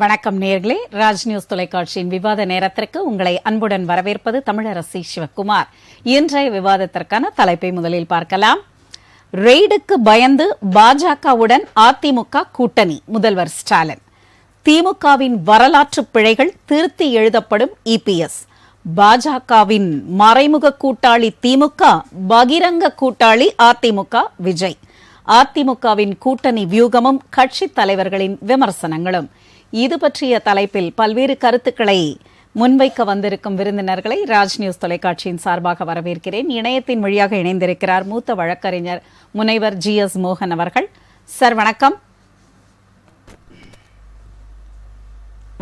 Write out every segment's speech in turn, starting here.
வணக்கம் நேயர்களே, ராஜ் நியூஸ் தொலைக்காட்சியின் விவாத நேரத்திற்கு உங்களை அன்புடன் வரவேற்பது தமிழரசி சிவக்குமார். இன்றைய விவாதத்திற்கான தலைப்பை முதலில் பார்க்கலாம். ரெய்டுக்கு பயந்து பாஜகவுடன் அதிமுக கூட்டணி, முதல்வர் ஸ்டாலின். திமுகவின் வரலாற்று பிழைகள் திருத்தி எழுதப்படும் இபிஎஸ். பாஜகவின் மறைமுக கூட்டாளி திமுக, பகிரங்க கூட்டாளி அதிமுக விஜய். அதிமுகவின் கூட்டணி வியூகமும் கட்சித் தலைவர்களின் விமர்சனங்களும். இது பற்றிய தலைப்பில் பல்வேறு கருத்துக்களை முன்வைக்க வந்திருக்கும் விருந்தினர்களை ராஜ் நியூஸ் தொலைக்காட்சியின் சார்பாக வரவேற்கிறேன். இணையத்தின் வழியாக இணைந்திருக்கிறார் மூத்த வழக்கறிஞர் முனைவர் GS மோகன் அவர்கள். சார் வணக்கம்.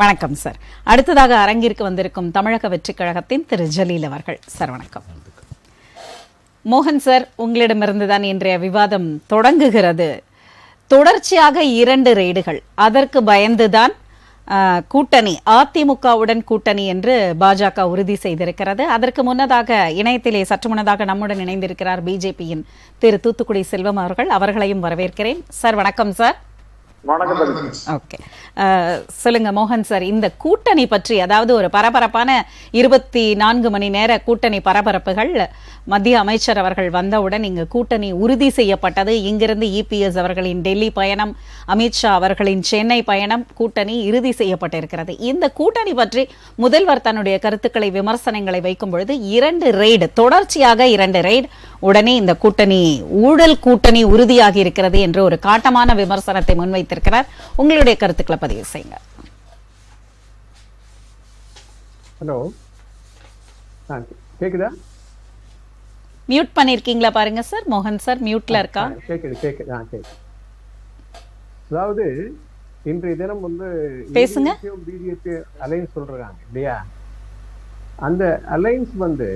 வணக்கம் சார். அடுத்ததாக அரங்கிற்கு வந்திருக்கும் தமிழக வெற்றிக் கழகத்தின் திரு ஜலீல் அவர்கள். சார் வணக்கம். மோகன் சார், உங்களிடமிருந்துதான் இன்றைய விவாதம் தொடங்குகிறது. தொடர்ச்சியாக 2 ரெய்டுகள், அதற்கு பயந்துதான் கூட்டணி, அதிமுகவுடன் கூட்டணி என்று பாஜக உறுதி செய்திருக்கிறது. அதற்கு முன்னதாக இணையத்திலே சற்று முன்னதாக நம்முடன் இணைந்திருக்கிறார் பிஜேபியின் திரு தூத்துக்குடி செல்வம் அவர்கள். அவர்களையும் வரவேற்கிறேன். சார் வணக்கம். சார் ஓகே, சொல்லுங்க மோகன் சார், இந்த கூட்டணி பற்றி, அதாவது ஒரு பரபரப்பான 24 மணி நேர கூட்டணி பரபரப்புகள். மத்திய அமைச்சர் அவர்கள் வந்தவுடன் இங்கு கூட்டணி உறுதி செய்யப்பட்டது. இங்கிருந்து இபிஎஸ் அவர்களின் டெல்லி பயணம், அமித்ஷா அவர்களின் சென்னை பயணம், கூட்டணி இறுதி செய்யப்பட்டிருக்கிறது. இந்த கூட்டணி பற்றி முதல்வர் தன்னுடைய கருத்துக்களை, விமர்சனங்களை வைக்கும் பொழுது 2 ரெய்டு, தொடர்ச்சியாக 2 ரெய்டு, உடனே இந்த கூட்டணி ஊழல் கூட்டணி உறுதியாகி இருக்கிறது என்று ஒரு காட்டமான விமர்சனத்தை முன்வைத்திருக்கிறார். உங்களுடைய கருத்துக்களை பதிவு செய்யுங்க. ஹலோ, கேக்குதா? மியூட் பண்ணிருக்கீங்களா பாருங்க சார். மோகன் சார் மியூட்ல இருக்கா? கேக்குது. அதாவது இன்றைய தினம் வந்து பேசுங்க. பிஜேபி அலைன்ஸ் சொல்றாங்க இல்லையா? அந்த அலைன்ஸ் வந்து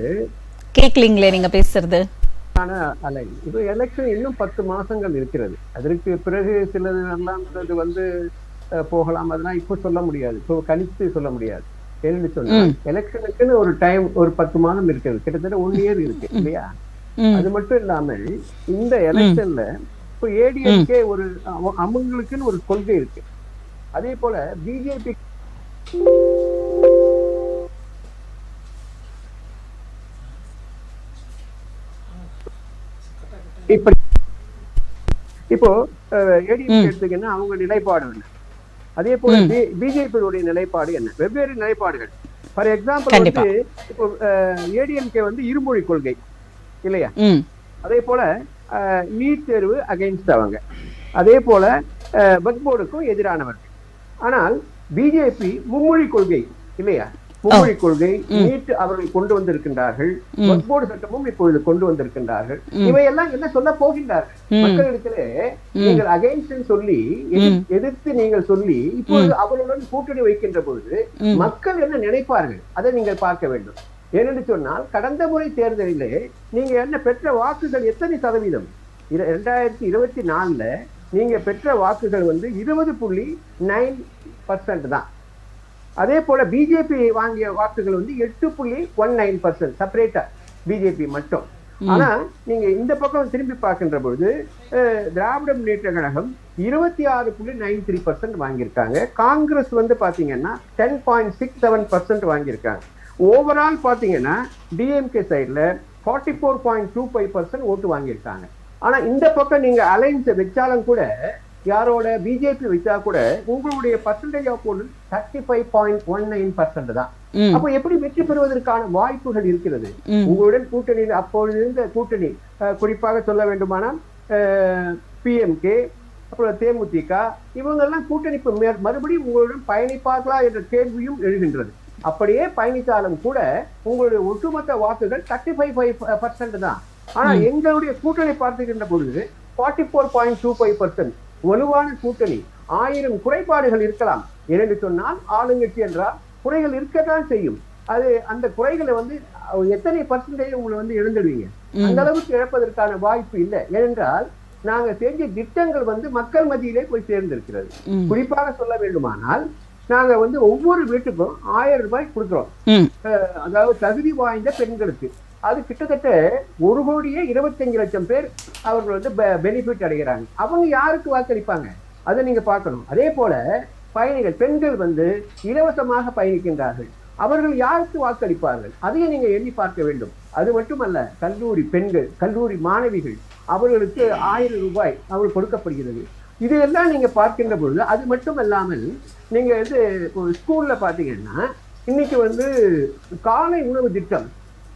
கேட்கலீங்களே நீங்க பேசுறது. இப்போ எலெக்ஷன் இன்னும் 10 மாசங்கள் இருக்கிறது. அதற்கு பிறகு சிலதெல்லாம் வந்து போகலாம். அதெல்லாம் இப்போ சொல்ல முடியாது, இப்போ கணித்து சொல்ல முடியாது. என்னன்னு சொன்னா, எலெக்ஷனுக்குன்னு ஒரு டைம், ஒரு 10 மாதம் இருக்கிறது, கிட்டத்தட்ட 1 இயர் இருக்கு இல்லையா? அது மட்டும் இல்லாம இந்த எலெக்ஷன்ல இப்போ ஏடிஎம்கே ஒரு அவங்களுக்குன்னு ஒரு கொள்கை இருக்கு. அதே போல பிஜேபி இப்போ ஏடிஎம்கே எடுத்துக்கின்னா அவங்க நிலைப்பாடு என்ன, அதே போல பிஜேபியுடைய நிலைப்பாடு என்ன, வெவ்வேறு நிலைப்பாடுகள். ஃபார் எக்ஸாம்பிள் வந்து இப்போ ஏடிஎம்கே வந்து இருமொழி கொள்கை இல்லையா? அதே போல நீட் தேர்வு அகைன்ஸ்ட் அவங்க, அதே போல வக்ஃப் போர்டுக்கும் எதிரானவர்கள். ஆனால் பிஜேபி மும்மொழி கொள்கை இல்லையா? மும்மொழி கொள்கை, நீட் அவர்கள் கொண்டு வந்திருக்கின்றார்கள், வக்ஃப் போர்டு சட்டமும் இப்பொழுது கொண்டு வந்திருக்கின்றார்கள். இவையெல்லாம் என்ன சொல்ல போகின்றார்கள்? மக்களிடத்திலே நீங்கள் அகைன்ஸ்ட் சொல்லி, எதிர்த்து நீங்கள் சொல்லி இப்பொழுது அவர்களுடன் கூட்டணி வைக்கின்ற பொழுது மக்கள் என்ன நினைப்பார்கள், அதை நீங்கள் பார்க்க வேண்டும். ஏனென்று சொன்னால், கடந்த முறை தேர்தலிலே நீங்க என்ன பெற்ற வாக்குகள் எத்தனை சதவீதம்? 2024 நீங்க பெற்ற வாக்குகள் வந்து 20.9% தான். அதே போல பிஜேபி வாங்கிய வாக்குகள் வந்து 8.19%, செப்பரேட்டா பிஜேபி மட்டும். ஆனா நீங்க இந்த பக்கம் திரும்பி பார்க்கின்ற பொழுது திராவிட முன்னேற்ற கழகம் 26.93% வாங்கியிருக்காங்க. காங்கிரஸ் வந்து பாத்தீங்கன்னா 10.67% வாங்கியிருக்காங்க. ஓவரால் பாத்தீங்கன்னா டிஎம்கே சைட்ல 44.25% ஓட்டு வாங்கியிருக்காங்க. ஆனா இந்த பக்கம் நீங்க அலைன்ஸ் வச்சாலும் கூட, யாரோட பிஜேபி வச்சா கூட, உங்களுடைய பர்சன்டேஜ் ஆஃப் ஓட்டு 35.19% தான். அப்போ எப்படி வெற்றி பெறுவதற்கான வாய்ப்புகள் இருக்கிறது? உங்களுடன் கூட்டணியில் அப்பொழுது இருந்த கூட்டணி, குறிப்பாக சொல்ல வேண்டுமானால் பிஎம்கே, அப்புறம் தேமுதிக, இவங்கெல்லாம் கூட்டணி மறுபடியும் உங்களுடன் பயணிப்பார்களா என்ற கேள்வியும் எழுகின்றது. அப்படியே பயணித்தாலும் கூட உங்களுடைய ஒட்டுமொத்த வாக்குகள் 35% தான். ஆனா எங்களுடைய கூட்டணி பார்த்துக்கின்ற பொழுது 44.25%. வலுவான கூட்டணி. 1000 குறைபாடுகள் இருக்கலாம். ஏனென்று சொன்னால், ஆளுங்கட்சி என்றால் குறைகள் இருக்கத்தான் செய்யும். அது அந்த குறைகளை வந்து எத்தனை பர்சன்டேஜ் உங்களை வந்து இழந்துடுவீங்க? அந்த அளவுக்கு இழப்பதற்கான வாய்ப்பு இல்லை. ஏனென்றால் நாங்க செஞ்ச திட்டங்கள் வந்து மக்கள் மத்தியிலே போய் சேர்ந்திருக்கிறது. குறிப்பாக சொல்ல வேண்டுமானால், நாங்க வந்து ஒவ்வொரு வீட்டுக்கும் 1000 ரூபாய் கொடுக்கிறோம். அதாவது தகுதி வாய்ந்த பெண்களுக்கு. அது கிட்டத்தட்ட 1,25,00,000 பேர் அவர்கள் வந்து பெனிஃபிட் அடைகிறாங்க. அவங்க யாருக்கு வாக்களிப்பாங்க, அதை நீங்க பார்க்கணும். அதே போல பயணிகள் பெண்கள் வந்து இலவசமாக பயணிக்கின்றார்கள். அவர்கள் யாருக்கு வாக்களிப்பார்கள்? அதையும் நீங்க எண்ணி பார்க்க வேண்டும். அது மட்டுமல்ல, கல்லூரி பெண்கள், கல்லூரி மாணவிகள், அவர்களுக்கு 1000 ரூபாய் அவர்கள் கொடுக்கப்படுகிறது. இதையெல்லாம் நீங்க பார்க்கின்ற பொழுது, அது மட்டும் இல்லாமல் நீங்க வந்து ஒரு ஸ்கூல்ல பாத்தீங்கன்னா இன்னைக்கு வந்து காலை உணவு திட்டம்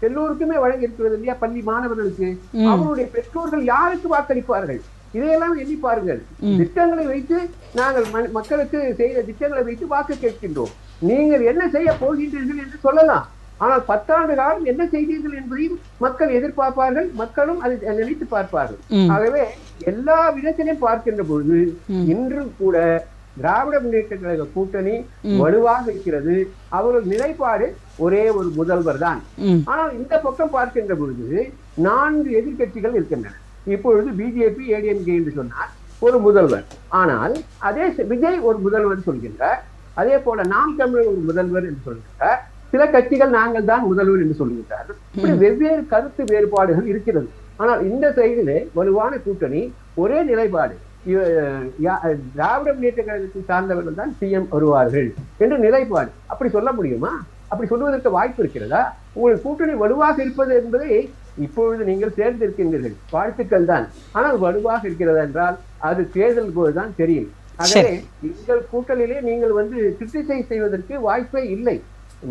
எல்லோருக்குமே வழங்கி இருக்கிறது இல்லையா, பள்ளி மாணவர்களுக்கு. அவருடைய பெற்றோர்கள் யாருக்கு வாக்களிப்பார்கள்? இதையெல்லாம் எண்ணி பாருங்கள். திட்டங்களை வைத்து நாங்கள் மக்களுக்கு செய்த திட்டங்களை வைத்து வாக்கு கேட்கின்றோம். நீங்கள் என்ன செய்ய போகின்றீர்கள் என்று சொல்லலாம், ஆனால் 10 ஆண்டு காலம் என்ன செய்தீர்கள் என்பதையும் மக்கள் எதிர்பார்ப்பார்கள், மக்களும் அதை நினைத்து பார்ப்பார்கள். ஆகவே எல்லா விதத்திலையும் பார்க்கின்ற பொழுது இன்றும் கூட திராவிட முன்னேற்ற கழக கூட்டணி வலுவாக இருக்கிறது. அவர்கள் நிலைப்பாடு ஒரே ஒரு முதல்வர் தான். ஆனால் இந்த பக்கம் பார்க்கின்ற பொழுது 4 எதிர்கட்சிகள் இருக்கின்றன. இப்பொழுது பிஜேபி, ஏடிஎம்கே என்று சொன்னார் ஒரு முதல்வர். ஆனால் அதே விஜய் ஒரு முதல்வர் சொல்கின்றார். அதே போல நாம் தமிழர் ஒரு முதல்வர் என்று சொல்கின்றார். சில கட்சிகள் நாங்கள் தான் முதல்வர் என்று சொல்கின்றார்கள். இப்படி வெவ்வேறு கருத்து வேறுபாடுகள் இருக்கிறது. ஆனால் இந்த சைடிலே வலுவான கூட்டணி, ஒரே நிலைப்பாடு, திராவிட முன்னேற்ற கழகத்தை சார்ந்தவர்கள் தான் சிஎம் வருவார்கள் என்ற நிலைப்பாடு. அப்படி சொல்ல முடியுமா? அப்படி சொல்வதற்கு வாய்ப்பு இருக்கிறதா? உங்கள் கூட்டணி வலுவாக இருப்பது என்பதை இப்பொழுது நீங்கள் தேர்ந்தெடுக்கின்றீர்கள், வாழ்த்துக்கள் தான். ஆனால் வலுவாக இருக்கிறதா என்றால் அது தேர்தல் போதுதான் தெரியும். ஆகவே எங்கள் கூட்டணியிலே நீங்கள் வந்து கிரிட்டிசைஸ் செய்வதற்கு வாய்ப்பே இல்லை.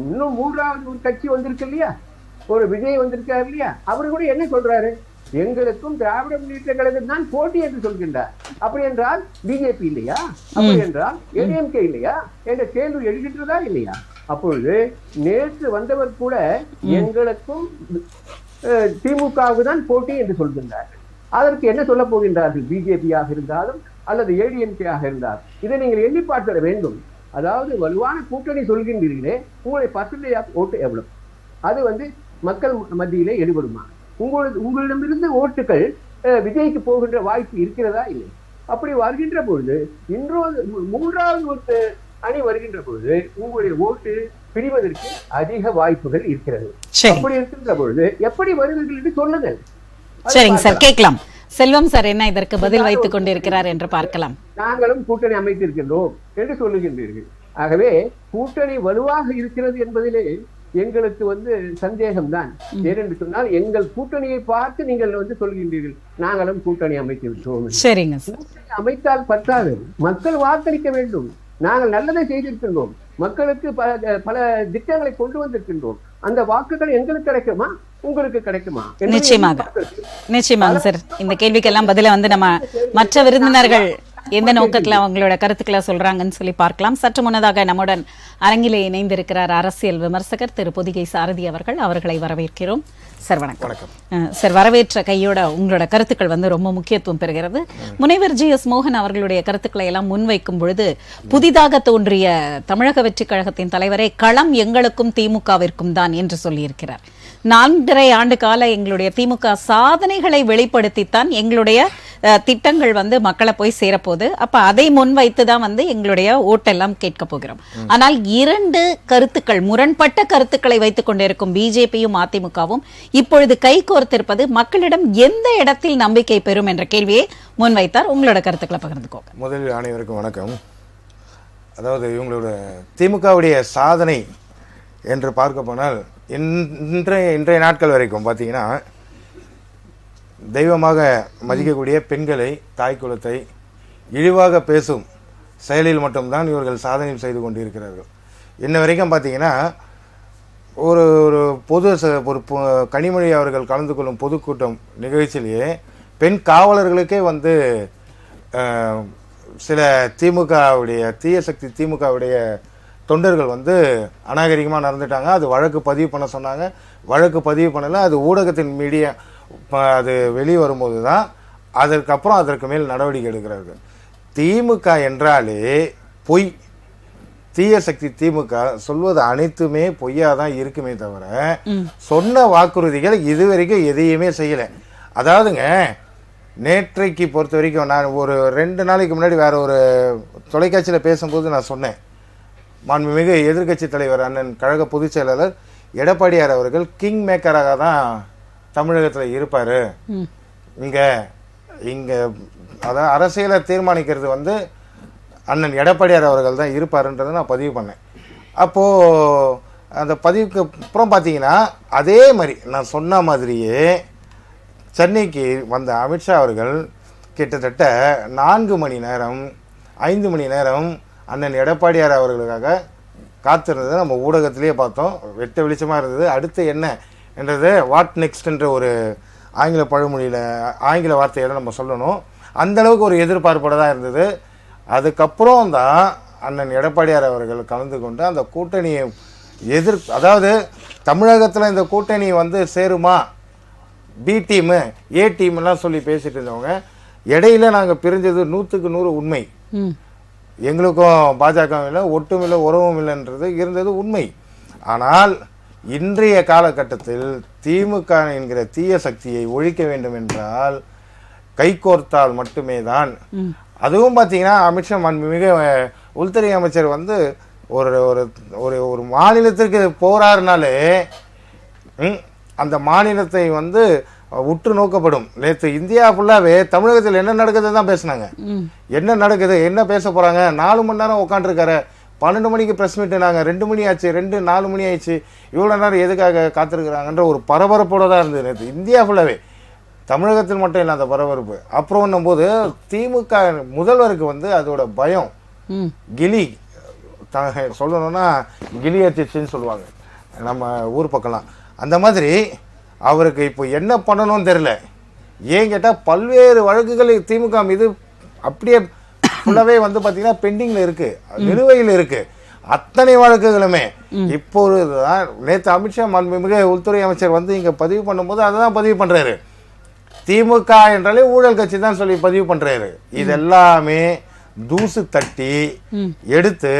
இன்னும் 3வது ஒரு கட்சி வந்திருக்கு இல்லையா, ஒரு விஜய் வந்திருக்காரு இல்லையா, அவரு கூட என்ன சொல்றாரு? எங்களுக்கும் திராவிட முன்னேற்ற கழகம் தான் போட்டி என்று சொல்கின்றார். அப்படி என்றால் பிஜேபி இல்லையா? அப்படி என்றால் ஏடிஎம்கே இல்லையா என்ற கேள்வி எழுகின்றதா இல்லையா? அப்பொழுது நேற்று வந்தவர் கூட எங்களுக்கும் திமுகவுக்கு தான் போட்டி என்று சொல்கின்றார்கள். அதற்கு என்ன சொல்ல போகின்றார்கள்? பிஜேபியாக இருந்தாலும் அல்லது ஏடிஎம்கே ஆக இருந்தாலும் இதை நீங்கள் எண்ணி பார்க்க வேண்டும். அதாவது வலுவான கூட்டணி சொல்கின்றீர்களே, உங்களுடைய பர்சன்டேஜ் ஆஃப் ஓட்டு எவ்வளவு? அது வந்து மக்கள் மத்தியிலே எடுபடுமா? உங்களிடமிருந்து ஓட்டுகள் விஜய்க்கு போகின்ற வாய்ப்பு இருக்கிறதா இல்லை? அப்படி வருகின்ற பொழுது இன்னொரு 3வது ஒரு அணி வருகின்ற பொழுது உங்களுடைய ஓட்டு பிரிவதற்கு அதிக வாய்ப்புகள் இருக்கிறது. அப்படி இருக்கின்ற பொழுது எப்படி வருவீர்கள் என்று சொல்லுங்கள். சரிங்க சார், கேட்கலாம். செல்வம் சார் என்ன இதற்கு பதில் வைத்துக் கொண்டிருக்கிறார் என்று பார்க்கலாம். நாங்களும் கூட்டணி அமைத்திருக்கின்றோம் என்று சொல்லுகின்றீர்கள். ஆகவே கூட்டணி வலுவாக இருக்கிறது என்பதிலே எங்களுக்கு வந்து சந்தேகம்தான். ஏனென்று சொன்னால் எங்கள் கூட்டணியை பார்த்து நீங்கள் வந்து சொல்கின்றீர்கள் நாங்களும் கூட்டணி அமைத்து விட்டோம். சரிங்க சார், அமைத்தால் பத்தாது, மக்கள் வாக்களிக்க வேண்டும். நாங்கள் நல்லதை செய்திருக்கின்றோம், மக்களுக்கு பல திட்டங்களை கொண்டு வந்திருக்கின்றோம். அந்த வாக்குகள் எங்களுக்கு கிடைக்குமா, உங்களுக்கு கிடைக்குமா? நிச்சயமாக சார். இந்த கேள்விக்கெல்லாம் பதில வந்து நம்ம மற்ற விருந்தினர்கள் எந்த நோக்கத்துல அவங்களோட கருத்துக்களை சொல்றாங்கன்னு சொல்லி பார்க்கலாம். சற்று முன்னதாக நம்முடன் அரங்கிலே இணைந்திருக்கிறார் அரசியல் விமர்சகர் திரு பொதிகை சாரதி அவர்கள். அவர்களை வரவேற்கிறோம். சார் வணக்கம். சார், வரவேற்ற கையோட உங்களோட கருத்துக்கள் வந்து ரொம்ப முக்கியத்துவம் பெறுகிறது. முனைவர் GS மோகன் அவர்களுடைய கருத்துக்களை எல்லாம் முன்வைக்கும் பொழுது புதிதாக தோன்றிய தமிழக வெற்றி கழகத்தின் தலைவரே களம் எங்களுக்கும் திமுகவிற்கும் தான் என்று சொல்லியிருக்கிறார். 4.5 ஆண்டு கால எங்களுடைய திமுக சாதனைகளை வெளிப்படுத்தித்தான் எங்களுடைய திட்டங்கள் வந்து மக்களை போய் சேரப்போகுது. அப்ப அதை முன்வைத்துதான் வந்து எங்களுடைய ஓட்டெல்லாம் கேட்க போகிறோம். ஆனால் 2 கருத்துக்கள், முரண்பட்ட கருத்துக்களை வைத்துக் கொண்டிருக்கும் பிஜேபியும் அதிமுகவும் இப்பொழுது கைகோர்த்திருப்பது மக்களிடம் எந்த இடத்தில் நம்பிக்கை பெறும் என்ற கேள்வியை முன்வைத்தார். உங்களோட கருத்துக்களை பகிர்ந்துக்கோங்க. முதலில் அனைவருக்கும் வணக்கம். அதாவது இவங்களோட திமுகவுடைய சாதனை என்று பார்க்க போனால் இன்றைய நாட்கள் வரைக்கும் பார்த்தீங்கன்னா தெய்வமாக மதிக்கக்கூடிய பெண்களை, தாய் குலத்தை இழிவாக பேசும் செயலில் மட்டும்தான் இவர்கள் சாதனை செய்து கொண்டிருக்கிறார்கள். இன்ன வரைக்கும் பார்த்தீங்கன்னா ஒரு ஒரு கனிமொழி அவர்கள் கலந்து கொள்ளும் பொதுக்கூட்டம் நிகழ்ச்சியிலேயே பெண் காவலர்களுக்கே வந்து சில திமுகவுடைய தீய சக்தி திமுகவுடைய தொண்டர்கள் வந்து அநாகரிகமாக நடந்துட்டாங்க. அது வழக்கு பதிவு பண்ண சொன்னாங்க, வழக்கு பதிவு பண்ணலை. அது ஊடகத்தின் மீடியா அது வெளியே வரும்போது தான் அதற்கப்புறம் அதற்கு மேல் நடவடிக்கை எடுக்கிறார்கள். திமுக என்றாலே பொய், தீய சக்தி திமுக சொல்வது அனைத்துமே பொய்யா தான் இருக்குமே தவிர சொன்ன வாக்குறுதிகள் இதுவரைக்கும் எதையுமே செய்யலை. அதாவதுங்க, நேற்றைக்கு பொறுத்த வரைக்கும் நான் ஒரு 2 நாளைக்கு முன்னாடி வேற ஒரு தொலைக்காட்சியில் பேசும்போது நான் சொன்னேன், மாண்புமிகு எதிர்கட்சி தலைவர் அண்ணன் கழக பொதுச் செயலாளர் எடப்பாடியார் அவர்கள் கிங் மேக்கராக தான் தமிழகத்தில் இருப்பார். இங்கே அதாவது அரசியலை தீர்மானிக்கிறது வந்து அண்ணன் எடப்பாடியார் அவர்கள் தான் இருப்பாருன்றதை நான் பதிவு பண்ணேன். அப்போது அந்த பதிவுக்கு அப்புறம் பார்த்தீங்கன்னா அதே மாதிரி நான் சொன்ன மாதிரியே சென்னைக்கு வந்த அமித்ஷா அவர்கள் கிட்டத்தட்ட 4 மணி நேரம் 5 மணி நேரம் அண்ணன் எடப்பாடியார் அவர்களுக்காக காத்திருந்ததை நம்ம ஊடகத்திலேயே பார்த்தோம். வெட்ட வெளிச்சமாக இருந்தது. அடுத்து என்ன என்றது வாட் நெக்ஸ்ட்ன்ற ஒரு ஆங்கில பழமொழியில் ஆங்கில வார்த்தையில் நம்ம சொல்லணும். அந்தளவுக்கு ஒரு எதிர்பார்ப்போட தான் இருந்தது. அதுக்கப்புறம் தான் அண்ணன் எடப்பாடியார் அவர்கள் கலந்து கொண்டு அந்த கூட்டணியை அதாவது தமிழகத்தில் இந்த கூட்டணி வந்து சேருமா, பி டீமு ஏ டீம்லாம் சொல்லி பேசிட்டு இருந்தவங்க இடையில நாங்கள் பிரிஞ்சது 100க்கு 100 உண்மை. எங்களுக்கும் பாஜக இல்லை, ஒட்டும் இல்லை, உறவும் இல்லைன்றது இருந்தது உண்மை. ஆனால் இன்றைய காலகட்டத்தில் திமுக என்கிற தீய சக்தியை ஒழிக்க வேண்டும் என்றால் கைகோர்த்தால் மட்டுமே தான். அதுவும் பார்த்தீங்கன்னா அமித்ஷா மிக உள்துறை அமைச்சர் வந்து ஒரு ஒரு ஒரு மாநிலத்திற்கு போறாருனாலே அந்த மாநிலத்தை வந்து உற்று நோக்கப்படும். நேற்று இந்தியா ஃபுல்லாவே தமிழகத்தில் என்ன நடக்குது தான் பேசினாங்க. என்ன நடக்குது, என்ன பேச போறாங்க. 4 மணி நேரம் உட்காந்துருக்காரு. 12 மணிக்கு பிரஸ் மீட், நாங்கள் 2 மணி ஆச்சு, 4 மணி ஆயிடுச்சு, இவ்வளோ நேரம் எதுக்காக காத்திருக்கிறாங்கன்ற ஒரு பரபரப்போட தான் இருந்தது நேற்று இந்தியா ஃபுல்லாவே. தமிழகத்தில் மட்டும் இல்லை அந்த பரபரப்பு. அப்புறம் போது திமுக முதல்வருக்கு வந்து அதோட பயம், கிளி சொல்லணும்னா கிளியச்சின்னு சொல்லுவாங்க நம்ம ஊர் பக்கம்லாம். அந்த மாதிரி அவருக்கு இப்போ என்ன பண்ணணும்னு தெரியல. ஏன் கேட்டால் பல்வேறு வழக்குகள் திமுக மீது அப்படியே ஃபுல்லாகவே வந்து பார்த்தீங்கன்னா பெண்டிங்கில் இருக்குது, நிலுவையில் இருக்குது. அத்தனை வழக்குகளுமே இப்பொழுதுதான் நேற்று அமித்ஷா மிக உள்துறை அமைச்சர் வந்து இங்கே பதிவு பண்ணும்போது அதை தான் பதிவு பண்ணுறாரு. திமுக என்றாலே ஊழல் கட்சி தான் சொல்லி பதிவு பண்ணுறாரு. இதெல்லாமே தூசு தட்டி எடுத்து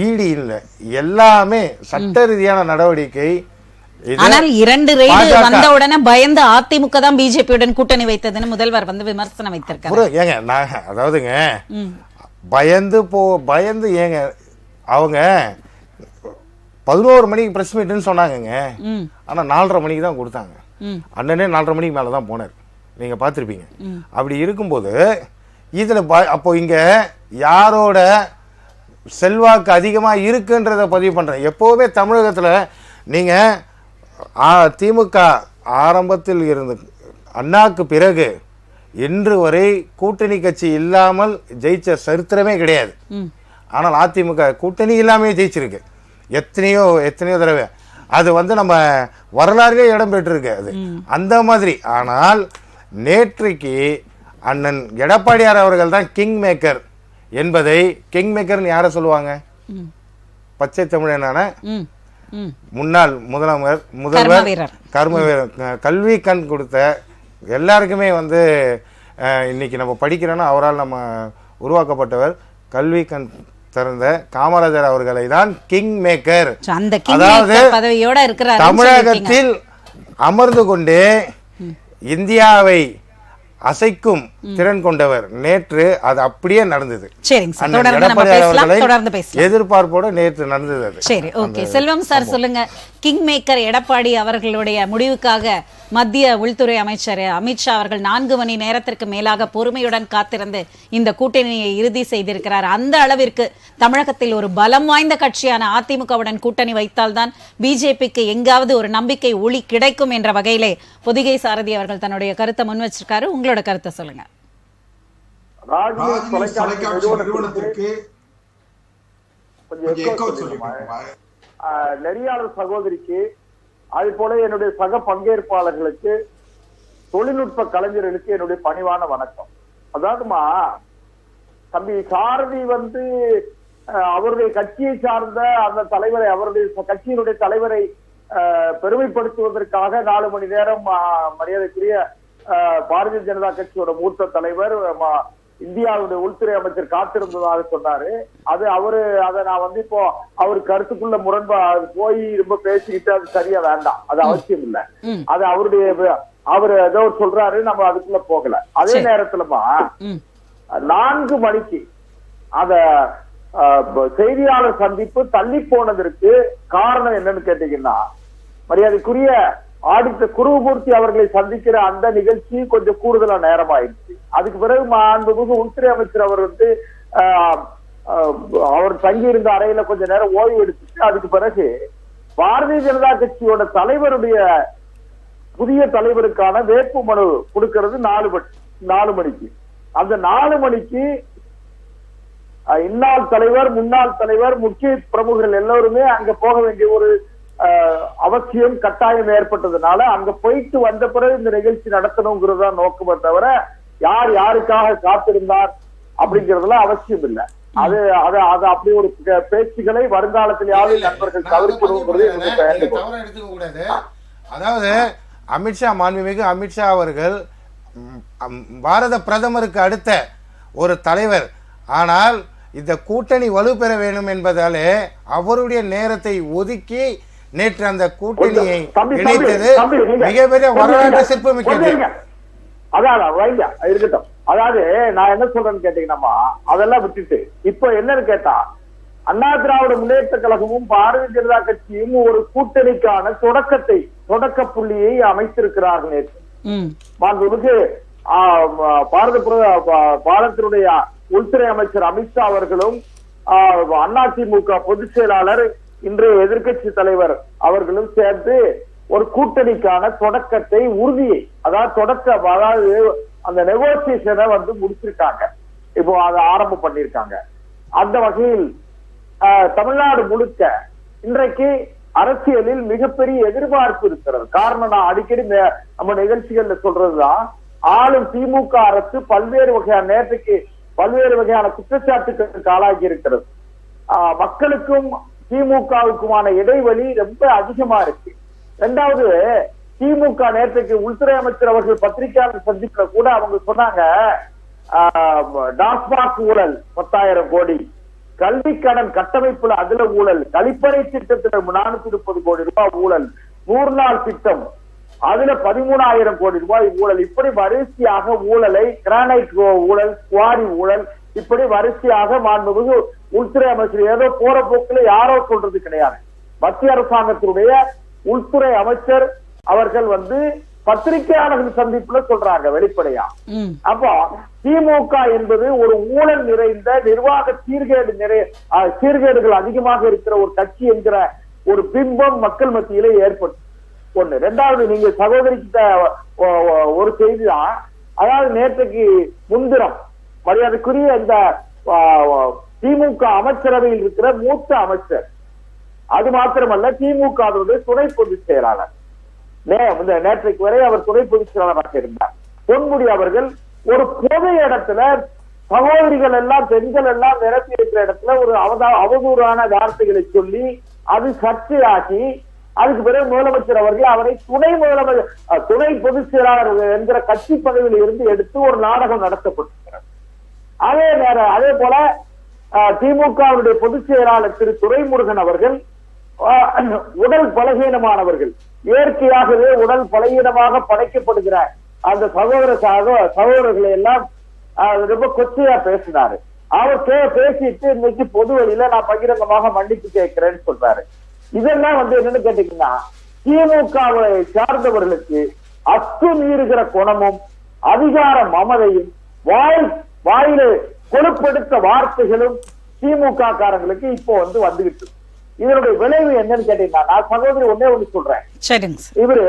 ஈடி இல்லை, எல்லாமே சட்ட ரீதியான நடவடிக்கை. ஆனால் 2 ரெய்டு வந்த உடனே பயந்து அதிமுக தான் பிஜேபியுடன் கூட்டணி வைத்ததுன்னு முதல்வர் வந்து விமர்சனம் வைத்திருக்காரு. ஏங்க நான் அதாவதுங்க பயந்து ஏங்க அவங்க 11 மணிக்கு பிரஸ் மீட்னு சொன்னாங்கங்க. ஆனா 4:30 மணிக்கு தான் கொடுத்தாங்க. அண்ணனே 4:30 மணிக்கு மேல தான் போனார், நீங்க பார்த்துருப்பீங்க. அப்படி இருக்கும்போது இதுல அப்போ இங்க யாரோட செல்வாக்கு அதிகமா இருக்குன்றத பதிவு பண்றேன். எப்பவுமே தமிழகத்துல நீங்க திமுக ஆரம்பத்தில் இருந்து அண்ணாக்கு பிறகு இன்று வரை கூட்டணி கட்சி இல்லாமல் ஜெயிச்ச சரித்திரமே கிடையாது. ஆனால் அதிமுக கூட்டணி இல்லாமே ஜெயிச்சிருக்கு எத்தனையோ தடவை. அது வந்து நம்ம வரலாறுலே இடம் பெற்றிருக்கு அது அந்த மாதிரி. ஆனால் நேற்றைக்கு அண்ணன் எடப்பாடியார் அவர்கள் தான் கிங் மேக்கர் என்பதை, கிங் மேக்கர்னு யாரை சொல்லுவாங்க? பச்சை தமிழனான முன்னாள் முதல்வர் கல்வி கண் கொடுத்த எல்லாருக்குமே வந்து இன்னைக்கு நம்ம படிக்கிறோன்னா அவரால் நம்ம உருவாக்கப்பட்டவர் கல்வி கண் திறந்த காமராஜர் அவர்களை தான் கிங் மேக்கர். அதாவது தமிழகத்தில் அமர்ந்து கொண்டு இந்தியாவை அசைக்கும் திறன் கொண்டவர். நேற்று அது அப்படியே நடந்தது. எதிர்பார்ப்போட நேற்று நடந்தது. சரி, ஓகே. செல்வம் சார் சொல்லுங்க, கிங் மேக்கர் எடப்பாடி அவர்களுடைய முடிவுக்காக மத்திய உள்துறை அமைச்சர் அமித்ஷா அவர்கள் 4 மணி நேரத்திற்கு மேலாக பொறுமையுடன் காத்திருந்து இந்த கூட்டணியை இறுதி செய்திருக்கிறார். அந்த அளவிற்கு தமிழகத்தில் ஒரு பலம் வாய்ந்த கட்சியான அதிமுகவுடன் கூட்டணி வைத்தால்தான் பிஜேபிக்கு எங்காவது ஒரு நம்பிக்கை ஒளி கிடைக்கும் என்ற வகையிலே பொதிகை சாரதி அவர்கள் தன்னுடைய கருத்தை முன் வச்சிருக்காரு. உங்களோட கருத்தை சொல்லுங்க. நெறியாளர் சகோதரிக்கு, அது போல என்னுடைய சக பங்கேற்பாளர்களுக்கு, தொழில்நுட்ப கலைஞர்களுக்கு என்னுடைய பணிவான வணக்கம். அதாவதுமா தம்பி சாரதி வந்து அவருடைய கட்சியை சார்ந்த அந்த தலைவரை, அவருடைய கட்சியினுடைய தலைவரை பெருமைப்படுத்துவதற்காக 4 மணி நேரம் மரியாதைக்குரிய பாரதிய ஜனதா கட்சியோட மூத்த தலைவர் இந்தியாவுடைய உள்துறை அமைச்சர் காத்திருந்ததாக சொன்னாரு. அது அதை நான் வந்து இப்போ அவரு கருத்துக்குள்ள போய் ரொம்ப பேசிக்கிட்டு அது சரியா வேண்டாம், அது அவசியம் இல்லை. அது அவரு ஏதோ சொல்றாரு, நம்ம அதுக்குள்ள போகல. அதே நேரத்துலமா 4 மணிக்கு அத செய்தியாளர் சந்திப்பு தள்ளி போனதற்கு காரணம் என்னன்னு கேட்டீங்கன்னா, மரியாதைக்குரிய ஆடிட்டர் குருமூர்த்தி அவர்களை சந்திக்கிற அந்த நிகழ்ச்சி கொஞ்சம் கூடுதலா நேரம் ஆயிடுச்சு. அதுக்கு பிறகு மாண்புமிகு உள்துறை அமைச்சர் அவர் வந்து அவர் தங்கி இருந்த அறையில கொஞ்ச நேரம் ஓய்வு எடுத்துட்டு அதுக்கு பிறகு பாரதிய ஜனதா கட்சியோட தலைவருடைய புதிய தலைவருக்கான வேட்பு மனு கொடுக்கிறது 4 மணிக்கு. அந்த 4 மணிக்கு இந்நாள் தலைவர், முன்னாள் தலைவர், முக்கிய பிரமுகர்கள் எல்லோருமே அங்க போக வேண்டிய ஒரு அவசியம் கட்டாயம் ஏற்பட்டதுனால அங்க போயிட்டு வந்த பிறகு இந்த நிகழ்ச்சி நடத்தணுங்கிறதா நோக்கமே தவிர யார் யாருக்காக காத்திருந்தார் அப்படிங்கறதுல அவசியம் இல்லை. அது அப்படி ஒரு பேச்சுகளை வருங்காலத்திலேயாவது நண்பர்கள் தவிர்க்கணுங்கிறது எடுத்துக்க கூடாது. அதாவது அமித்ஷா, மாண்புமிகு அமித்ஷா அவர்கள் பாரத பிரதமருக்கு அடுத்த ஒரு தலைவர். ஆனால் இந்த கூட்டணி வலுப்பெற வேண்டும் என்பதாலே அவருடைய நேரத்தை ஒதுக்கி நேற்று அந்த கூட்டணியை இணைத்தது மிகப்பெரிய வரலாற்று சிற்பமிக்கது. அதான் இருக்கட்டும். அதாவது நான் என்ன சொல்றேன்னு கேட்டீங்கன்னா அதெல்லாம் விட்டுட்டு இப்ப என்னன்னு கேட்டா அண்ணா திராவிட முன்னேற்ற கழகமும் பாரதிய ஜனதா கட்சியும் ஒரு கூட்டணிக்கான தொடக்க புள்ளியை அமைத்திருக்கிறார்கள். நேற்று பாரதத்தினுடைய உள்துறை அமைச்சர் அமித்ஷா அவர்களும் அதிமுக பொதுச் செயலாளர் இன்றைய எதிர்கட்சி தலைவர் அவர்களும் சேர்ந்து ஒரு கூட்டணிக்கான தொடக்கத்தை உறுதியை அதாவது அந்த நெகோசியேஷனை முடிச்சிருக்காங்க. இப்போ அதை ஆரம்பம் பண்ணிருக்காங்க. அந்த வகையில் தமிழ்நாடு முழுக்க இன்றைக்கு அரசியலில் மிகப்பெரிய எதிர்பார்ப்பு இருக்கிறது. காரணம் நான் அடிக்கடி நம்ம நிகழ்ச்சிகள்ல சொல்றதுதான், ஆளும் திமுக அரசு பல்வேறு வகையான குற்றச்சாட்டுகளுக்கு ஆளாகி இருக்கிறது. மக்களுக்கும் திமுகவுக்குமான இடைவெளி ரொம்ப அதிகமா இருக்கு. இரண்டாவது, திமுக நேற்றைக்கு உள்துறை அமைச்சர் அவர்கள் பத்திரிகையாளர் சந்திப்புல கூட அவங்க சொன்னாங்க, டாஸ்மாக் ஊழல் 10,000 கோடி, கல்வி கடன் கட்டமைப்புல அதுல ஊழல், கழிப்பறை திட்டத்துல 430 கோடி ரூபாய் ஊழல், 100 நாள் திட்டம் அதுல 13,000 கோடி ரூபாய் ஊழல், இப்படி வரிசையாக ஊழலை, கிரானைட் ஊழல், குவாரி ஊழல், இப்படி வரிசையாக மாண்புமிகு உள்துறை அமைச்சர் ஏதோ போற போக்குல யாரோ சொல்றது கிடையாது. மத்திய அரசாங்கத்தினுடைய உள்துறை அமைச்சர் அவர்கள் பத்திரிகையாளர்கள் சந்திப்புல சொல்றாங்க வெளிப்படையா. அப்போ திமுக என்பது ஒரு ஊழல் நிறைந்த நிர்வாக சீர்கேடுகள் அதிகமாக இருக்கிற ஒரு கட்சி என்கிற ஒரு பிம்பம் மக்கள் மத்தியிலே ஏற்பட்டு ஒண்ணு. இரண்டாவது, நீங்க சகோதரிக்கிட்ட ஒரு செய்திதான், அதாவது நேற்றைக்கு முன்தினம் மரியாதைக்குரிய இந்த திமுக அமைச்சரவையில் இருக்கிற மூத்த அமைச்சர், அது மாத்திரமல்ல திமுக துணை பொதுச் செயலாளர், நேற்றைக்கு வரை அவர் துணை பொதுச் செயலாளராக இருந்தார், பொன்முடி அவர்கள் ஒரு பொது இடத்துல சகோதரிகள் எல்லாம் பெண்கள் எல்லாம் நிரப்பி இருக்கிற இடத்துல ஒரு அவதூறான வார்த்தைகளை சொல்லி அது சர்ச்சையாகி அதுக்கு பிறகு முதலமைச்சர் அவர்கள் அவரை துணை பொதுச் செயலாளர் என்கிற கட்சி பதவியில் இருந்து எடுத்து ஒரு நாடகம் நடத்தப்பட்டிருக்கிறது. அதே போல திமுகவுடைய பொதுச் செயலாளர் திரு துரைமுருகன் அவர்கள் உடல் பலகீனமானவர்கள், இயற்கையாகவே உடல் பலகீனமாக படைக்கப்படுகிற அந்த சகோதரர்களை எல்லாம் ரொம்ப கொச்சையா பேசினாரு. அவர் பேசிட்டு இன்னைக்கு பொது வழியில நான் பகிரங்கமாக மன்னிப்பு கேட்கிறேன்னு சொல்றாரு. இதெல்லாம் என்னன்னு கேட்டீங்கன்னா திமுகவை சார்ந்தவர்களுக்கு அத்துமீறுகிற குணமும் அதிகார மமதையும் வாயில கொழுப்படுத்த வார்த்தைகளும் திமுக காரங்களுக்கு இப்போ வந்துகிட்டு. இதனுடைய விளைவு என்னன்னு கேட்டீங்கன்னா, நான் சகோதரி ஒண்ணு சொல்றேன். இவரு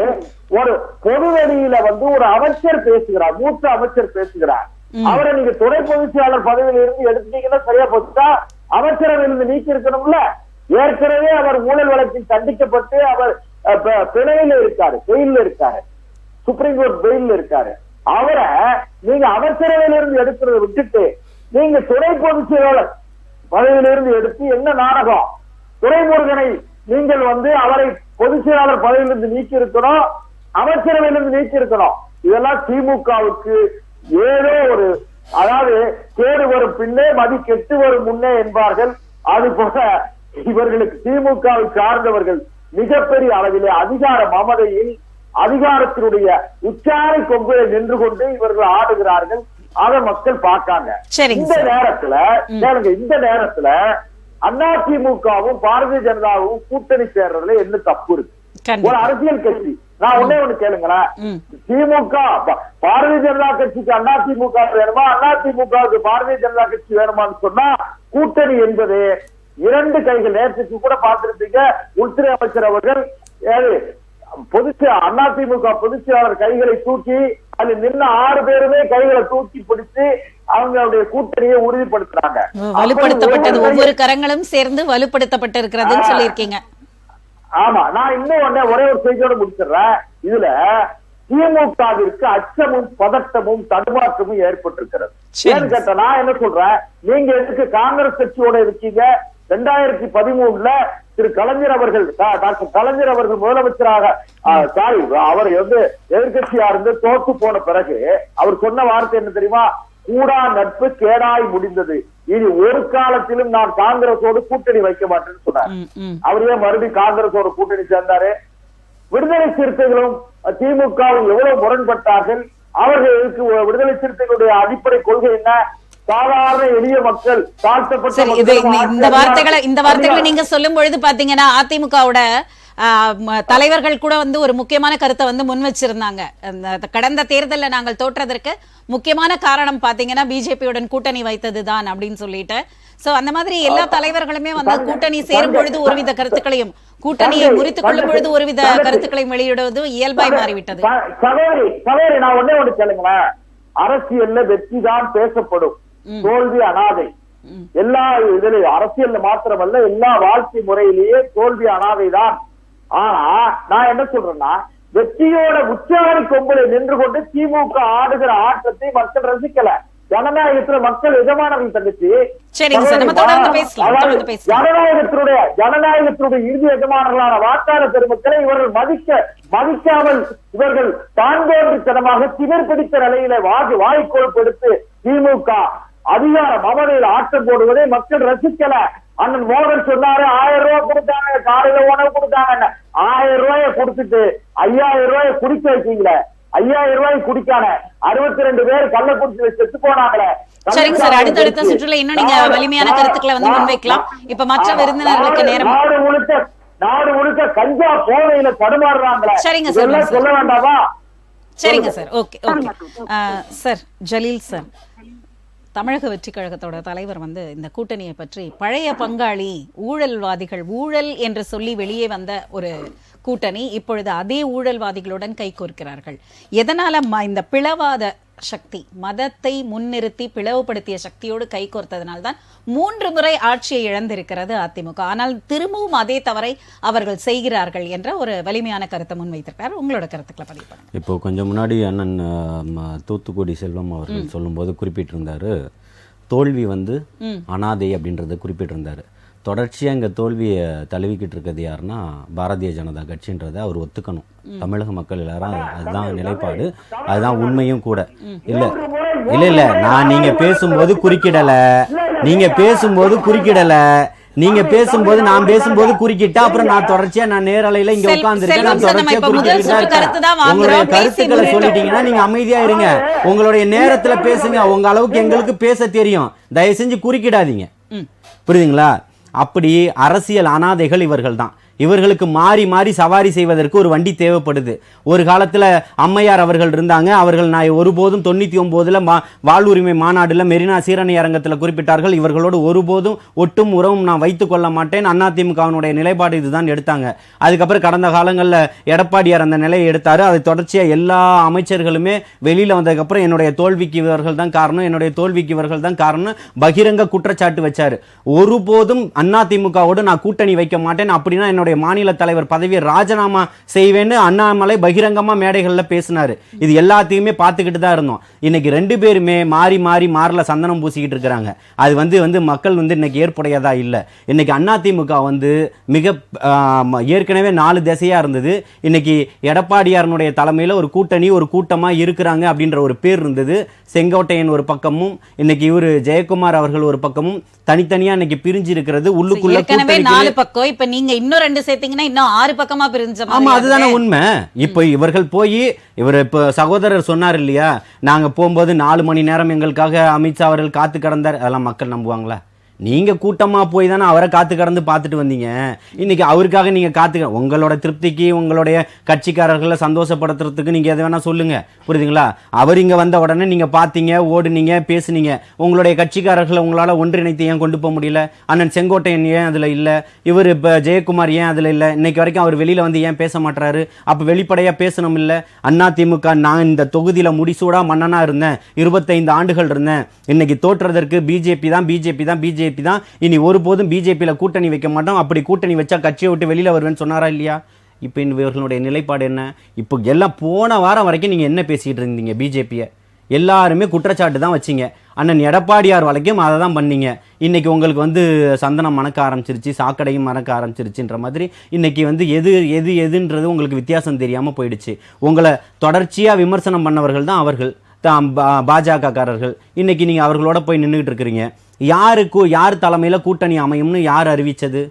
ஒரு பொது வெளியில ஒரு அமைச்சர் பேசுகிறார், மூத்த அமைச்சர் பேசுகிறார். அவரை நீங்க துணை பொதுச் செயலாளர் பதவியில இருந்து எடுத்துட்டீங்கன்னா சரியா போச்சுட்டா அமைச்சரவையிலிருந்து நீக்கி இருக்கணும்ல. ஏற்கனவே அவர் ஊழல் வழக்கில் தண்டிக்கப்பட்டு அவர் பிணையில இருக்காரு, பெயில்ல இருக்காரு, சுப்ரீம் கோர்ட் பெயில்ல இருக்காரு. அவரை நீங்க அமைச்சரவையிலிருந்து எடுக்கிறத விட்டுட்டு நீங்க துணை பொதுச் செயலாளர் பதவியிலிருந்து எடுத்து என்ன நாடகம்? துரைமுருகனை நீங்கள் அவரை பொதுச் செயலாளர் பதவியிலிருந்து நீக்கி இருக்கணும், அமைச்சரவையிலிருந்து நீக்கி இருக்கணும். இதெல்லாம் திமுகவுக்கு ஏதோ ஒரு, அதாவது கேடு வரும் பின்னே மதி கெட்டு வரும் முன்னே என்பார்கள். அது போல இவர்களுக்கு திமுகவை சார்ந்தவர்கள் மிகப்பெரிய அளவிலே அதிகார மமதையில் அதிகாரத்தினுடைய உச்சாரை கொம்பில் நின்று கொண்டு இவர்கள் ஆடுகிறார்கள். அதை மக்கள் பார்க்காங்க. இந்த நேரத்துல அதிமுகவும் பாரதிய ஜனதாவும் கூட்டணி சேர்றதுல என்ன தப்பு இருக்கு? ஒரு அரசியல் கட்சி நான் ஒன்னே ஒண்ணு கேளுங்களேன். திமுக பாரதிய ஜனதா கட்சிக்கு அண்ணா திமுக வேணுமா, அண்ணா திமுகவுக்கு பாரதிய ஜனதா கட்சி வேணுமான்னு சொன்னா கூட்டணி என்பது இரண்டு கைகள். நேற்றுக்கு கூட பார்த்திருப்பீங்க, உள்துறை அமைச்சர் அவர்கள் அதிமுக பொதுச் செயலாளர் கைகளை தூக்கி அதில் நின்ன 6 பேருமே கைகளை தூக்கி பிடிச்சு அவங்களுடைய கூட்டணியை உறுதிப்படுத்துறாங்க. வலுப்படுத்தப்பட்டது, ஒவ்வொரு கரங்களும் சேர்ந்து வலுப்படுத்தப்பட்டு இருக்கிறதுன்னு சொல்லியிருக்கீங்க. ஆமா, நான் இன்னும் ஒரே ஒரு செய்தியோட முடிச்சிடுறேன். இதுல திமுகவிற்கு அச்சமும் பதட்டமும் தடுமாற்றமும் ஏற்பட்டிருக்கிறது. ஏன்னு கேட்டா நான் என்ன சொல்றேன், நீங்க எதுக்கு காங்கிரஸ் கட்சியோட இருக்கீங்க? 2013 திரு கலைஞர் அவர்கள், டாக்டர் கலைஞர் அவர்கள் முதலமைச்சராக அவர் எதிர்கட்சியா இருந்து தோற்று போன பிறகு அவர் சொன்ன வார்த்தை என்ன தெரியுமா? கூடா நட்பு கேடாய் முடிந்தது, இனி ஒரு காலத்திலும் நான் காங்கிரஸோடு கூட்டணி வைக்க மாட்டேன்னு சொன்னார். அவரே மறுபடியும் காங்கிரஸோட கூட்டணி சேர்ந்தாரு. விடுதலை சிறுத்தைகளும் திமுகவும் எவ்வளவு முரண்பட்டார்கள். அவர்களுக்கு விடுதலை சிறுத்தைகளுடைய அடிப்படை கொள்கை என்ன? சாதாரண எளிய மக்கள், தாழ்த்தப்பட்ட இந்த வார்த்தைகளை நீங்க சொல்லும் பொழுது பாத்தீங்கன்னா அதிமுகவோட தலைவர்கள் கூட ஒரு முக்கியமான கருத்தை முன் வச்சிருந்தாங்க. கடந்த தேர்தலில் நாங்கள் தோற்றதற்கு முக்கியமான காரணம் பாத்தீங்கன்னா பிஜேபியுடன் கூட்டணி வைத்ததுதான் அப்படின்னு சொல்லிட்டு. சோ அந்த மாதிரி எல்லா தலைவர்களுமே கூட்டணி சேரும் பொழுது ஒருவித கருத்துக்களையும், கூட்டணியை முறித்துக் கொள்ளும் பொழுது ஒருவித கருத்துக்களையும் வெளியிடுவது இயல்பாய் மாறிவிட்டது. சகோதரி, நான் ஒன்னே ஒன்று கேளுங்களேன். அரசியல்ல வெற்றிதான் பேசப்படும், தோல்வி அனாதை. எல்லா இதுலயும் அரசியல்ல மாத்திரமல்ல, எல்லா வாழ்க்கை முறையிலேயே தோல்வி அனாதை தான். ஆனா நான் என்ன சொல்றேன்னா, வெற்றியோட உச்சாரி கொம்புல நின்று கொண்டு திமுக ஆடுகிற ஆட்டத்தை மக்கள் ரசிக்கல. ஜனநாயகத்துல மக்கள் எஜமானர்கள் தங்கச்சி, ஜனநாயகத்தினுடைய இறுதி எஜமானர்களான வாக்காளர் பெருமக்களை இவர்கள் மதிக்காமல் இவர்கள் தான்தோன்றித்தனமாக திமிர் பிடித்த நிலையில வாய்க்கொழுப்படுத்து திமுக அதிகார மமதையில் ஆட்டம் போடுவதை மக்கள் ரசிக்கல. அண்ணன் மோகன் சொன்னாரு 1000 ரூபாய் கொடுத்தாங்க, காலையில உணவு கொடுத்தாங்க. 1000 ரூபாய கொடுத்துட்டு 5000 ரூபாய குடிக்க வைக்கீங்களே, 5000 ரூபாய் குடிக்கான 62 பேர் கள்ள குடிச்சு செத்து போனாங்களே. சரிங்க சார், அடுத்தடுத்த சுற்றுல இன்னும் நீங்க வலிமையான கருத்துக்களை முன்வைக்கலாம். இப்ப மற்ற விருந்தினர்களுக்கு நேரம். நாடு முழுக்க கஞ்சா போதையில தடுமாறுறாங்களே. சரிங்க சார், சொல்ல வேண்டாமா? சரிங்க sir, okay okay sir. Jaleel sir, தமிழக வெற்றி கழகத்தோட தலைவர் இந்த கூட்டணியை பற்றி பழைய பங்காளி ஊழல்வாதிகள், ஊழல் என்று சொல்லி வெளியே வந்த ஒரு கூட்டணி இப்பொழுது அதே ஊழல்வாதிகளுடன் கைகோர்க்கிறார்கள். எதனால இந்த பிளவாத சக்தி, மதத்தை முன்னிறுத்தி பிளவுபடுத்திய சக்தியோடு கைகோர்த்ததனால்தான் 3 முறை ஆட்சியை இழந்திருக்கிறது அதிமுக. ஆனால் திரும்பவும் அதே தவறை அவர்கள் செய்கிறார்கள் என்ற ஒரு வலிமையான கருத்தை முன்வைத்திருக்கார். உங்களோட கருத்துக்களை பதிவு பண்ணுங்க. இப்போ கொஞ்சம் முன்னாடி அண்ணன் தூத்துக்குடி செல்வம் அவர்கள் சொல்லும்போது குறிப்பிட்டிருந்தாரு, தோல்வி அனாதை அப்படின்றத குறிப்பிட்டிருந்தாரு. தொடர்ச்சியாக இங்கே தோல்வியை தழுவிக்கிட்டு இருக்கிறது யாருன்னா பாரதிய ஜனதா கட்சின்றதை அவர் ஒத்துக்கணும். தமிழக மக்கள் எல்லாரும் அதுதான் நிலைப்பாடு, அதுதான் உண்மையும் கூட. இல்லை நான் நீங்கள் பேசும்போது குறுக்கிடலை, நீங்க பேசும்போது நான் பேசும்போது குறுக்கிட்டா அப்புறம் நான் தொடர்ச்சியா நான் நேரலையில இங்க உட்கார்ந்துருக்கேன், நான் தொடர்ச்சியா உங்களுடைய கருத்துக்களை சொல்லிட்டீங்கன்னா நீங்க அமைதியா இருங்க, உங்களுடைய நேரத்துல பேசுங்க. உங்க அளவுக்கு எங்களுக்கு பேச தெரியும், தயவு செஞ்சு குறுக்கிடாதீங்க. புரியுதுங்களா? அப்படி அரசியல் அனாதைகள் இவர்கள் தான். இவர்களுக்கு மாறி மாறி சவாரி செய்வதற்கு ஒரு வண்டி தேவைப்படுது. ஒரு காலத்தில் அம்மையார் அவர்கள் இருந்தாங்க. அவர்கள் நான் ஒருபோதும் 99 வாழ்வுரிமை மாநாடுல மெரினா சீரணி அரங்கத்தில் குறிப்பிட்டார்கள், இவர்களோடு ஒருபோதும் ஒட்டும் உறவும் நான் வைத்துக் கொள்ள மாட்டேன். அதிமுகவினுடைய நிலைப்பாடு இதுதான் எடுத்தாங்க. அதுக்கப்புறம் கடந்த காலங்களில் எடப்பாடியார் அந்த நிலையை எடுத்தாரு. அதை தொடர்ச்சியாக எல்லா அமைச்சர்களுமே வெளியில் வந்ததுக்கப்புறம் என்னுடைய தோல்விக்கு இவர்கள் தான் காரணம், என்னுடைய தோல்விக்கு இவர்கள் தான் காரணம் பகிரங்க குற்றச்சாட்டு வச்சாரு. ஒருபோதும் அதிமுகவோடு நான் கூட்டணி வைக்க மாட்டேன், அப்படின்னா என்னுடைய மாநில தலைவர் பதவியை ராஜினாமா செய்வேன்னு அண்ணாமலை பகிரங்கமா மேடைகள்ல பேசினாரு. இது எல்லாத்தையுமே பார்த்துக்கிட்டு தான் இருந்தோம். இன்னைக்கு 2 பேருமே மாறி மாறி மாறல சந்தனம் பூசிக்கிட்டு இருக்கிறாங்க. அது மக்கள் இன்னைக்கு ஏற்புடையதா இல்லை. இன்னைக்கு அதிமுக மிக ஏற்கனவே 4 திசையா இருந்தது. இன்னைக்கு எடப்பாடியாரனுடைய தலைமையில ஒரு கூட்டணி, ஒரு கூட்டமா இருக்கிறாங்க அப்படின்ற ஒரு பேர் இருந்தது. செங்கோட்டையன் ஒரு பக்கமும், இன்னைக்கு இவரு ஜெயக்குமார் அவர்கள் ஒரு பக்கமும் தனித்தனியா இன்னைக்கு பிரிஞ்சு இருக்கிறது. உள்ளுக்குள்ள 4 பக்கம், இப்ப நீங்க இன்னும் 2 சேர்த்தீங்கன்னா இன்னும் 6 பக்கமா பிரிஞ்ச மாதிரி. ஆமா, அதுதானே உண்மை. இப்ப இவர்கள் போய் இவர் இப்ப சகோதரர் சொன்னார் இல்லையா, நாங்க போகும்போது 4 மணி நேரம் எங்களுக்காக அமித்ஷா அவர்கள் காத்து கிடந்தார். அதெல்லாம் மக்கள் நம்புவாங்களா? நீங்க கூட்டமா போய் தானே அவரை காத்து கடந்து பார்த்துட்டு வந்தீங்க. இன்னைக்கு அவருக்காக நீங்க காத்து உங்களோட திருப்திக்கு உங்களுடைய கட்சிக்காரர்களை சந்தோஷப்படுத்துறதுக்கு நீங்க எதை வேணா சொல்லுங்க, புரியுதுங்களா? அவர் இங்க வந்த உடனே நீங்க பாத்தீங்க, ஓடுனீங்க, பேசுனீங்க. உங்களுடைய கட்சிக்காரர்களை உங்களால ஒன்றிணைத்து ஏன் கொண்டு போக முடியல? அண்ணன் செங்கோட்டையன் ஏன் அதுல இல்ல? இவர் இப்ப ஜெயக்குமார் ஏன் அதுல இல்ல? இன்னைக்கு வரைக்கும் அவர் வெளியில வந்து ஏன் பேச மாட்டாரு? அப்ப வெளிப்படையா பேசணும் இல்ல? அதிமுக நான் இந்த தொகுதியில முடிசூடா மன்னனா இருந்தேன், 25 ஆண்டுகள் இருந்தேன். இன்னைக்கு தோற்றதற்கு பிஜேபி தான் பிஜேபி தான் பிஜேபி தான். இனி ஒருபோதும் பிஜேபியில கூட்டணி வைக்க மாட்டோம், அப்படி கூட்டணி வச்சா கட்சியை விட்டு வெளியில வருவேன்னு சொன்னாரா இல்லையா? இப்போ இவர்களுடைய நிலைப்பாடு என்ன? இப்போ எல்லாம் போன வாரம் வரைக்கும் நீங்க என்ன பேசிட்டு இருந்தீங்க? பிஜேபியை எல்லாருமே குற்றச்சாட்டு தான் வச்சிங்க. அண்ணன் எடப்பாடியார் வரைக்கும் அதை தான் பண்ணீங்க. இன்னைக்கு உங்களுக்கு வந்து சந்தனம் மணக்க ஆரம்பிச்சிருச்சு, சாக்கடையும் மணக்க ஆரம்பிச்சிருச்சுன்ற மாதிரி இன்னைக்கு வந்து எதுன்றது உங்களுக்கு வித்தியாசம் தெரியாம போயிடுச்சு. உங்களை தொடர்ச்சியா விமர்சனம் பண்ணவர்கள் தான் அவர்கள் பாஜக காரர்கள். இன்னைக்கு நீங்க அவர்களோட போய் நின்றுகிட்டு இருக்கிறீங்க. யார் தலைமையில கூட்டணி அமையும்னு யார் அறிவிச்சது?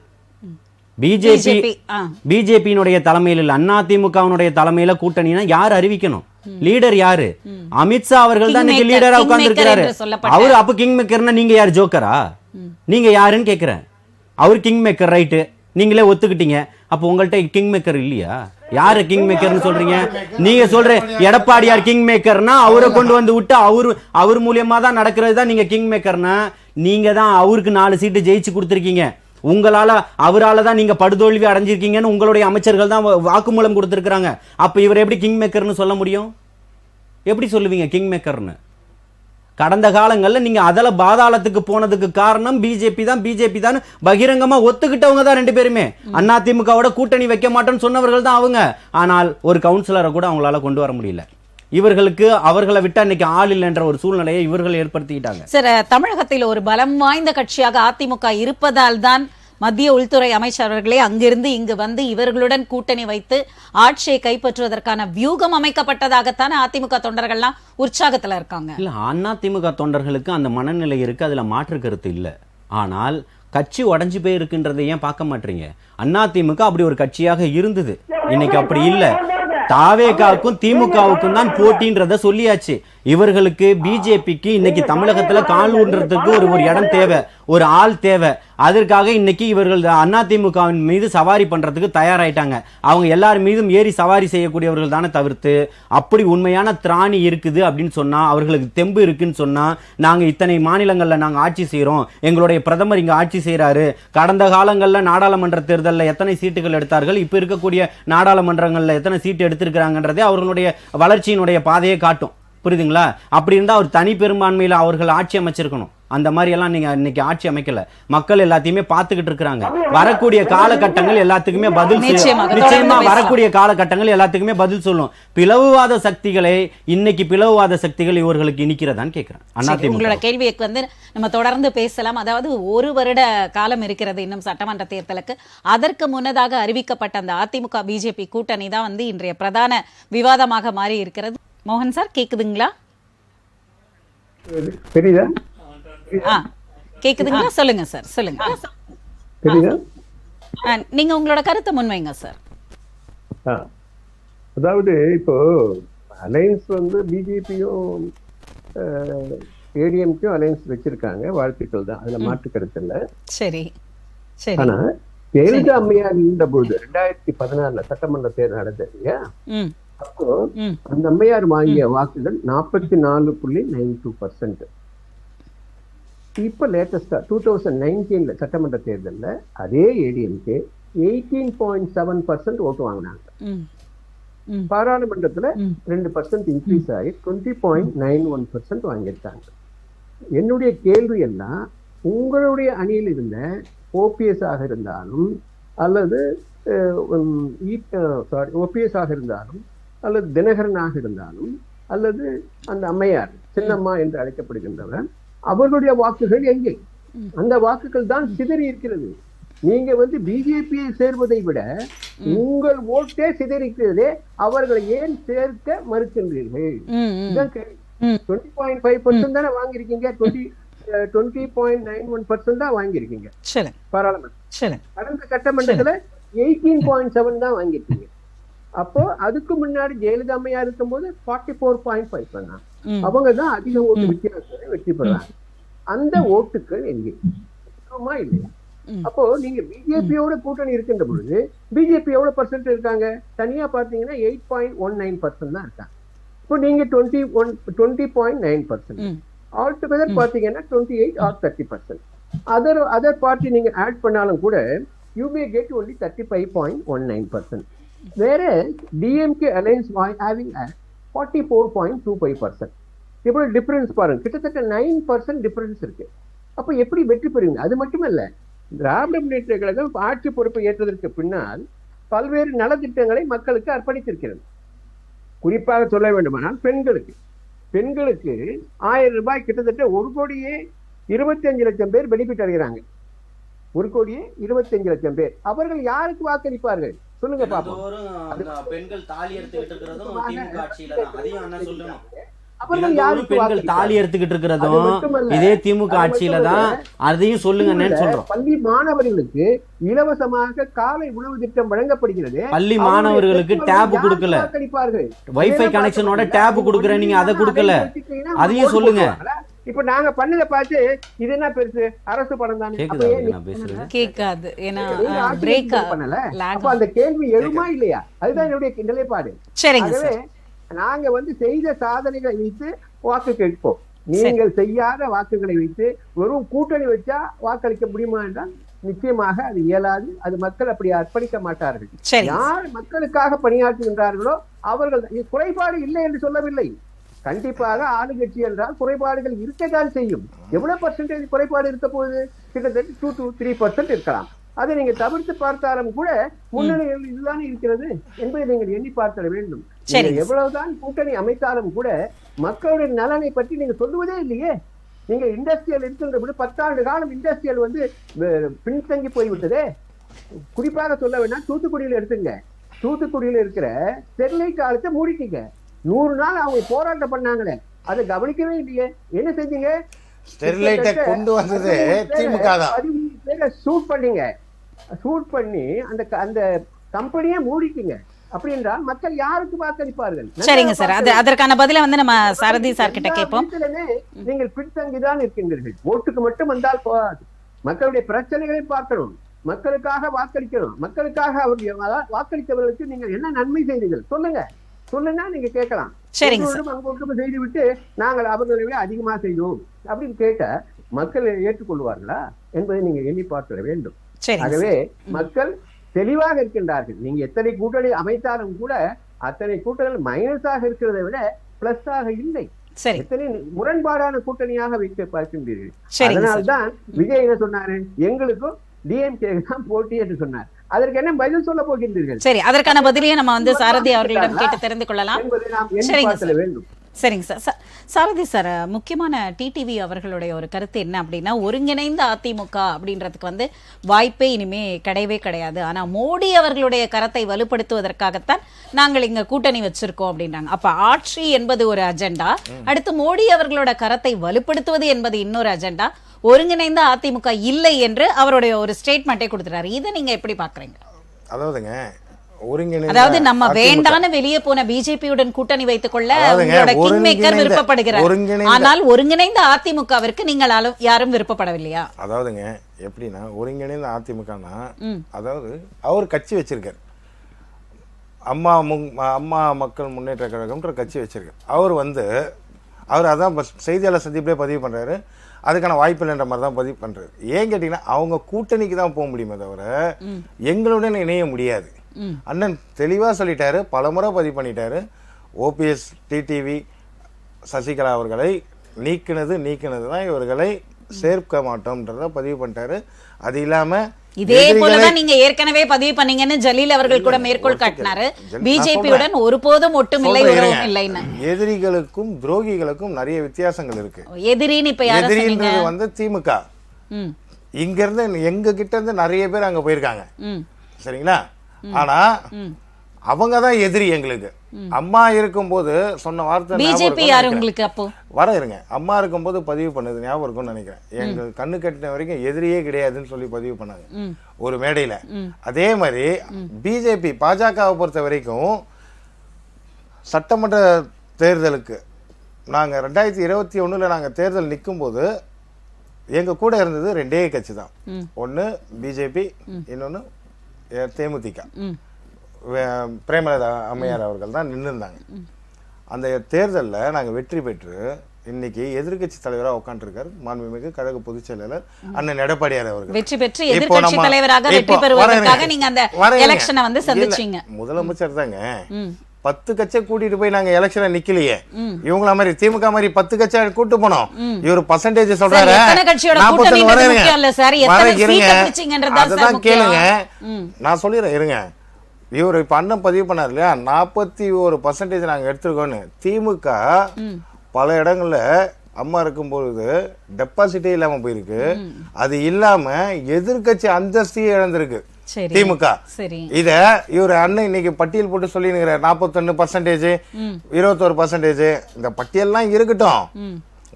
பிஜேபியினுடைய தலைமையில் இல்ல, அதிமுகவினுடைய தலைமையில கூட்டணினா யார் அறிவிக்கணும்? லீடர் யாரு? அமித்ஷா அவர்கள் தான் இன்னைக்கு லீடரா உட்கார்ந்து இருக்கிறாரு. அவரு அப்ப கிங் மேக்கர்னா நீங்க யார்? ஜோக்கரா? நீங்க யாருன்னு கேக்குறேன். அவர் கிங் மேக்கர் ரைட்டு, நீங்களே ஒத்துக்கிட்டீங்க. அப்ப உங்கள்ட்ட கிங் மேக்கர் இல்லையா? யாரு கிங் மேக்கர்னு சொல்றீங்க? நீங்க சொல்ற எடப்பாடியார் கிங் மேக்கர்னா அவரை கொண்டு வந்து விட்டு அவர் மூலியமா தான் நடக்கிறது தான் நீங்க கிங் மேக்கர்னா, நீங்க தான் அவருக்கு 4 சீட்டு ஜெயிச்சு கொடுத்திருக்கீங்க. அவரால தான் நீங்க படுதோல்வி அடைஞ்சிருக்கீங்கன்னு உங்களுடைய அமைச்சர்கள் தான் வாக்குமூலம் கொடுத்திருக்காங்க. அப்ப இவர் எப்படி கிங் மேக்கர்னு சொல்ல முடியும்? எப்படி சொல்லுவீங்க கிங் மேக்கர்னு? கடந்த காலங்களில் நீங்க அதல பாதாளத்துக்கு போனதுக்கு காரணம் பிஜேபி தான் பகிரங்கமா ஒத்துக்கிட்டவங்க தான் 2 பேருமே. அதிமுகவோட கூட்டணி வைக்க மாட்டோம்னு சொன்னவர்கள் தான் அவங்க. ஆனால் ஒரு கவுன்சிலரை கூட அவங்களால கொண்டு வர முடியல. இவர்களுக்கு அவர்களை விட்டு இன்னைக்கு ஆள் இல்லைன்ற ஒரு சூழ்நிலையை இவர்கள் ஏற்படுத்திக்கிட்டாங்க. சார், தமிழகத்தில் ஒரு பலம் வாய்ந்த கட்சியாக அதிமுக இருப்பதால் தான் மத்திய உள்துறை அமைச்சர்களே அங்கிருந்து இங்கு வந்து இவர்களுடன் கூட்டணி வைத்து ஆட்சியை கைப்பற்றுவதற்கான வியூகம் அமைக்கப்பட்டதாகத்தான அதிமுக தொண்டர்கள்லாம் உற்சாகத்துல இருக்காங்க. இல்ல, அதிமுக தொண்டர்களுக்கு அந்த மனநிலை இருக்கு, அதுல மாற்று கருத்து இல்ல. ஆனால் கட்சி உடஞ்சு போய் இருக்குன்றதை ஏன் பார்க்க மாட்டீங்க? அதிமுக அப்படி ஒரு கட்சியாக இருந்தது, இன்னைக்கு அப்படி இல்ல. தாவேகாவுக்கும் திமுகவுக்கும் தான் போட்டின்றத சொல்லியாச்சு. இவர்களுக்கு பிஜேபிக்கு இன்னைக்கு தமிழகத்துல கால் ஊன்றதுக்கு ஒரு இடம் தேவை, ஒரு ஆள் தேவை. அதற்காக இன்னைக்கு இவர்கள் அதிமுகவின் மீது சவாரி பண்றதுக்கு தயாராயிட்டாங்க. அவங்க எல்லாரும் மீதும் ஏறி சவாரி செய்யக்கூடியவர்கள் தானே தவிர்த்து, அப்படி உண்மையான திராணி இருக்குது அப்படின்னு சொன்னா, அவர்களுக்கு தெம்பு இருக்குன்னு சொன்னா, நாங்க இத்தனை மாநிலங்கள்ல நாங்க ஆட்சி செய்யறோம், எங்களுடைய பிரதமர் இங்க ஆட்சி செய்யறாரு, கடந்த காலங்கள்ல நாடாளுமன்ற தேர்தலில் எத்தனை சீட்டுகள் எடுத்தார்கள், இப்ப இருக்கக்கூடிய நாடாளுமன்றங்கள்ல எத்தனை சீட்டு எடுத்திருக்கிறாங்கன்றதே அவர்களுடைய வளர்ச்சியினுடைய பாதையை காட்டும். புரியுதுங்களா? அப்படி இருந்தா ஒரு தனி பெரும்பான்மையில அவர்கள் ஆட்சி அமைச்சிருக்கணும். அந்த மாதிரி எல்லாம் நீங்க இன்னைக்கு ஆட்சி அமைக்கல. மக்கள் எல்லாத்தையுமே பார்த்துக்கிட்டு இருக்காங்க. வரக்கூடிய காலகட்டங்கள் எல்லாத்துக்குமே பதில் நிச்சயமா வரக்கூடிய காலகட்டங்கள் எல்லாத்துக்குமே பதில் சொல்லும். பிளவுவாத சக்திகளை இன்னைக்கு பிளவுவாத சக்திகள் இவர்களுக்கு இனிக்கிறதான்னு கேட்கிறேன். உங்களோட கேள்விக்கு வந்து நம்ம தொடர்ந்து பேசலாம். அதாவது 1 வருட காலம் இருக்கிறது இன்னும் சட்டமன்ற தேர்தலுக்கு. அதற்கு முன்னதாக அறிவிக்கப்பட்ட அந்த அதிமுக பிஜேபி கூட்டணி தான் வந்து இன்றைய பிரதான விவாதமாக மாறி இருக்கிறது. மோகன் சார், கேக்குதுங்களா? தெரியுதா? கேக்குதுங்களா? சொல்லுங்க சார், சொல்லுங்க. நீங்க உங்களோட கருத்தை முன்வைங்க சார். அதாவது இப்போ அலையன்ஸ் வந்து பிஜேபியும் ஏடிஎம்கேயும் அலையன்ஸ் வச்சிருக்காங்க, வாழ்த்துக்கள் தான், அதுல மாற்று கருத்து இல்ல. சரி. ஆனா ஜெயலலிதா அம்மையார் இருந்த பொழுது 2014 சட்டமன்ற தேர்தல் நடந்தது இல்லையா? அப்போ அந்த அம்மையார் வாங்கிய வாக்குகள் 44.92%. இப்ப லேட்டஸ்டா 2019 சட்டமன்ற தேர்தல்ல அதே ஏடிஎம்கே 18.7% ஓட்டு வாங்கினாங்க. பாராளுமன்றத்துல 2% இன்க்ரீஸ் ஆகி 20.91% வாங்கியிருக்காங்க. என்னுடைய கேள்வி எல்லாம், உங்களுடைய அணியில் இருந்த ஓபிஎஸ் ஆக இருந்தாலும் அல்லது ஓபிஎஸ் ஆக இருந்தாலும் அல்லது தினகரனாக இருந்தாலும் அல்லது அந்த அம்மையார் சின்னம்மா என்று அழைக்கப்படுகின்றவர், அவர்களுடைய வாக்குகள் எங்கே? அந்த வாக்குகள் தான் சிதறி இருக்கிறது. நீங்க வந்து பிஜேபியை சேர்வதை விட உங்கள் ஓட்டே சிதறிக்கிறதே, அவர்களை ஏன் சேர்க்க மறுக்கின்றீர்கள்? 20.5% தானே வாங்கியிருக்கீங்க, 20.91% தான் வாங்கியிருக்கீங்க பாராளுமன்றம். கடந்த சட்டமன்றத்துல 18.7 தான் வாங்கியிருக்கீங்க. அப்போ அதுக்கு முன்னாடி ஜெயலலிதா அம்மையா இருக்கும் போது 44.5 பண்ணாங்க. அவங்க தான் அதிக ஓட்டு வித்தியாசத்தை வெற்றி பெறாங்க. அந்த ஓட்டுகள் எங்கே? இருக்குமா இல்லையா? அப்போ நீங்க பிஜேபியோட கூட்டணி இருக்கின்ற பொழுது பிஜேபி எவ்வளவு பர்சன்ட் இருக்காங்க? தனியா பாத்தீங்கன்னா 8.19% தான் இருக்காங்க. இப்போ நீங்க 20.9%. ஆல் டுகெதர் பாத்தீங்கன்னா 28 or 30%. அதர் பார்ட்டி நீங்க ஆட் பண்ணாலும் கூட யூ மே கெட் ஒன்லி 35.19%. வேற டிஎம்கே அலையன்ஸ் ஹேவிங் 44.25%. இப்போ டிஃபரன்ஸ் பாருங்க, கிட்டத்தட்ட 9% டிஃபரன்ஸ் இருக்கு. அப்ப எப்படி வெற்றி பெறுவீங்க? அது மட்டுமல்ல, திராவிட முன்னேற்ற கழகம் ஆட்சி பொறுப்பை ஏற்றதற்கு பின்னால் பல்வேறு நலத்திட்டங்களை மக்களுக்கு அர்ப்பணித்திருக்கிறது. குறிப்பாக சொல்ல வேண்டுமானால் பெண்களுக்கு 1000 ரூபாய் கிட்டத்தட்ட 1,25,00,000 பேர் பெனிஃபிட் அடைகிறாங்க. 1,25,00,000 பேர். அவர்கள் யாருக்கு வாக்களிப்பார்கள் சொல்லுங்க பாப்போம். பெண்கள் தாலி எடுத்துக்கிட்டு இருக்கிறதும் திமுக ஆட்சியில தான். அதையும் அண்ணா சொல்லணும். பெண்கள் தாலி எடுத்துக்கிட்டு இருக்கிறதும் இதே திமுக ஆட்சியில தான். அதையும் சொல்லுங்க சொல்றோம். பள்ளி மாணவர்களுக்கு இலவசமாக காலை உணவு திட்டம் வழங்கப்படுகிறது. பள்ளி மாணவர்களுக்கு டேப் கொடுக்கல, வைஃபை கனெக்ஷனோட டேப் கொடுக்கற, நீங்க அதை கொடுக்கல. அதையும் சொல்லுங்க. இப்ப நாங்க பண்ணத பார்த்து இது என்ன பெருசு, அரசு படம் தானே கேட்காது. ஏன்னா பண்ணல. அப்ப அந்த கேள்வி எழுமா இல்லையா? அதுதான் என்னுடைய நிலைப்பாடு. ஆகவே நாங்க செய்த சாதனைகளை வைத்து வாக்கு கேட்போம். நீங்கள் செய்யாத வாக்குகளை வைத்து வெறும் கூட்டணி வச்சா வாக்களிக்க முடியுமா என்றால் நிச்சயமாக அது இயலாது. அது மக்கள் அப்படி அர்ப்பணிக்க மாட்டார்கள். யார் மக்களுக்காக பணியாற்றுகின்றார்களோ அவர்கள், குறைபாடு இல்லை என்று சொல்லவில்லை. கண்டிப்பாக ஆளுங்கட்சி என்றால் குறைபாடுகள் இருக்கத்தான் செய்யும். எவ்வளவு பர்சன்டேஜ் குறைபாடு இருக்க போகுது? கிட்டத்தட்ட 2 to 3% இருக்கலாம். அதை நீங்க தவிர்த்து பார்த்தாலும் கூட முன்னணிகள் இதுதானே இருக்கிறது என்பதை நீங்கள் எண்ணி பார்த்திட வேண்டும். எவ்வளவுதான் கூட்டணி அமைத்தாலும் கூட மக்களுடைய நலனை பற்றி நீங்க சொல்லுவதே இல்லையே. நீங்க இண்டஸ்ட்ரியல் இருக்கின்ற போது 10 ஆண்டு காலம் இண்டஸ்ட்ரியல் பின்தங்கி போய்விட்டதே. குறிப்பாக சொல்ல வேண்டாம், தூத்துக்குடியில எடுத்துங்க. தூத்துக்குடியில இருக்கிற ஸ்டெர்லைட் ஆலத்தை மூடிட்டீங்க. 100 நாள் அவங்க போராட்டம் பண்ணாங்களே, அதை கவனிக்கவே இல்லையே. என்ன செஞ்சீங்க? ஸ்டெர்லைட்டை கொண்டு வந்தது திமுக தான். ஷூட் பண்ணீங்க. ஷூட் பண்ணி அந்த கம்பெனியே மூடிட்டீங்க. அப்படி என்றால் மக்கள் யாருக்கு வாக்களிப்பார்கள்? சரிங்க சார், அதற்கான பதில நம்ம சாரதி சார் கிட்ட கேட்போம். நீங்கள் பின்தங்கிதான் இருக்கின்றீர்கள். ஓட்டுக்கு மட்டும் வந்தால் போகாது. மக்களுடைய பிரச்சனைகளை பார்க்கணும், மக்களுக்காக வாக்களிக்கணும். மக்களுக்காக வாக்களித்தவர்களுக்கு நீங்கள் என்ன நன்மை செய்தீர்கள் சொல்லுங்க, நீங்க கேட்கலாம். அங்கொன்றும் செய்து விட்டு நாங்கள் அவர்களை விட அதிகமா செய்தோம் அப்படின்னு கேட்ட மக்கள் ஏற்றுக்கொள்வார்களா என்பதை நீங்க எண்ணி பார்க்க வேண்டும். ஆகவே மக்கள் தெளிவாக இருக்கின்றார்கள். நீங்க எத்தனை கூட்டணி அமைத்தாலும் கூட அத்தனை கூட்டணிகள் மைனஸாக இருக்கிறதை விட பிளஸ் ஆக இல்லை. எத்தனை முரண்பாடான கூட்டணியாக வைக்க பார்க்கின்றீர்கள். அதனால்தான் விஜய் என்ன சொன்னாரு, எங்களுக்கும் டிஎம்கே தான் போட்டி என்று சொன்னார். அதற்கு என்ன பதில் சொல்ல போகின்றீர்கள்? சரி, அதற்கான பதிலையே நம்ம சாரதி அவர்களிடம் கேட்டு தெரிந்து கொள்ளலாம். சரிங்க சார். சாரதி சார், முக்கியமான டிடிவி அவர்களுடைய ஒரு கருத்து என்ன அப்படின்னா, ஒருங்கிணைந்த அதிமுக அப்படின்றதுக்கு வாய்ப்பே இனிமே கிடையவே கிடையாது. ஆனா மோடி அவர்களுடைய கரத்தை வலுப்படுத்துவதற்காகத்தான் நாங்கள் இங்க கூட்டணி வச்சிருக்கோம் அப்படின்றாங்க. அப்ப ஆட்சி என்பது ஒரு அஜெண்டா, அடுத்து மோடி அவர்களோட கரத்தை வலுப்படுத்துவது என்பது இன்னொரு அஜெண்டா. ஒருங்கிணைந்த அதிமுக இல்லை என்று அவருடைய ஒரு ஸ்டேட்மெண்ட்டை கொடுத்துறாரு. இதை நீங்க எப்படி பாக்குறீங்க? அதாவது நம்ம வேண்டான வெளியே போன பிஜேபியுடன் கூட்டணி வைத்துக் கொள்ள கிங்மேக்கர் விருப்பப்படுகிறார். ஆனால் ஒருங்கிணைந்த அதிமுகவிற்கு நீங்கள் யாரும் விருப்பப்படவில்லையா? அதாவதுங்க எப்படின்னா, ஒருங்கிணைந்த அதிமுகனா அதாவது அவர் கட்சி வச்சிருக்காரு, அம்மா மக்கள் முன்னேற்ற கழகம்ன்ற கட்சி வச்சிருக்காரு. அவர் அதான் செய்தியாளர் சந்திப்பிலே பதிவு பண்றாரு. அதுக்கான வாய்ப்பு இல்லைன்ற மாதிரி தான் பதிவு பண்றாரு. ஏன் கேட்டீங்கன்னா, அவங்க கூட்டணிக்கு தான் போக முடியுமே தவிர எங்களுடன் இணைய முடியாது. அண்ணன் தெளிவா சொல்லிட்டாரு, பலமுறை பதிவு பண்ணிட்டாரு. ஓபிஎஸ், டிடிவி, சசிகலா அவர்களை நீக்கினது தான் இவர்களை சேர்க்க மாட்டோம்ன்றத பதிவு பண்ணிட்டாரு. அது இல்லாம இதே போலதான் நீங்க ஏற்கனவே பதிவு பண்ணீங்கன்னு ஜலீல் அவர்கள் கூட மேற்கோள் காட்டினாரு. பிஜேபியுடன் ஒருபோதும் ஒட்டுமில்லை, உறவும் இல்லைன்னு. எதிரிகளுக்கும் துரோகிகளுக்கும் நிறைய வித்தியாசங்கள் இருக்கு. எதிரின்னு இப்ப யார சொன்னீங்க? திமுக. இங்க இருந்து எங்க கிட்ட இருந்து நிறைய பேர் அங்க போயிருக்காங்க, சரிங்களா? ஆனா அவங்கதான் எதிரி எங்களுக்கு. அம்மா இருக்கும்போது சொன்ன வார்த்தை பிஜேபி யாரு உங்களுக்கு? அப்போ இருங்க, அம்மா இருக்கும்போது பதிவு பண்ணது ஞாபகம் இருக்கும்னு நினைக்கிறேன். எங்க கண்ணு கட்டின வரைக்கும் எதிரியே கிடையாதுன்னு சொல்லி பதிவு பண்ணாங்க ஒரு மேடையில. அதே மாதிரி பிஜேபி, பாஜகவை பொறுத்த வரைக்கும் சட்டமன்ற தேர்தலுக்கு நாங்க 2021 நாங்க தேர்தல் நிற்கும் போது எங்க கூட இருந்தது 2 கட்சி தான். ஒன்னு பிஜேபி, இன்னொன்னு தேமுதிக. பிரேமலதா அம்மையார் அவர்கள் தான் நின்றுருந்தாங்க. அந்த தேர்தலில் நாங்கள் வெற்றி பெற்று இன்னைக்கு எதிர்கட்சி தலைவராக உட்காந்துருக்காரு மாண்புமிகு கழக பொதுச் செயலாளர் அண்ணன் எடப்பாடியார் அவர்கள். வெற்றி பெற்று எதிர்கட்சி தலைவராக வெற்றி பெறுவதற்காக நீங்க அந்த எலெக்ஷனை வந்து சந்திச்சீங்க. முதலமைச்சர் தாங்க 10 கட்சியை கூட்டிட்டு போய் நாங்க எலெக்ஷன்ல நிக்கலையே. இவங்கள மாதிரி திமுக மாதிரி 10 கட்சியை கூட்டு போனோம். இவர் பர்சன்டேஜ் சொல்றாரு. அதுதான் கேளுங்க, நான் சொல்லிடுறேன் இருங்க. இவர் இப்ப அண்ணன் பதிவு பண்ணார் இல்லையா, 41% நாங்க எடுத்திருக்கோம்னு. திமுக பல இடங்கள்ல அம்மா இருக்கும்பொழுது டெபாசிட்டே இல்லாம போயிருக்கு. அது இல்லாம எதிர்கட்சி அந்தஸ்தையே இழந்திருக்கு திமுக. இத இவர் அண்ணன் இன்னைக்கு பட்டியல் போட்டு சொல்லிருக்கிறார். 41%, 21%. இந்த பட்டியல்லாம் இருக்கட்டும்,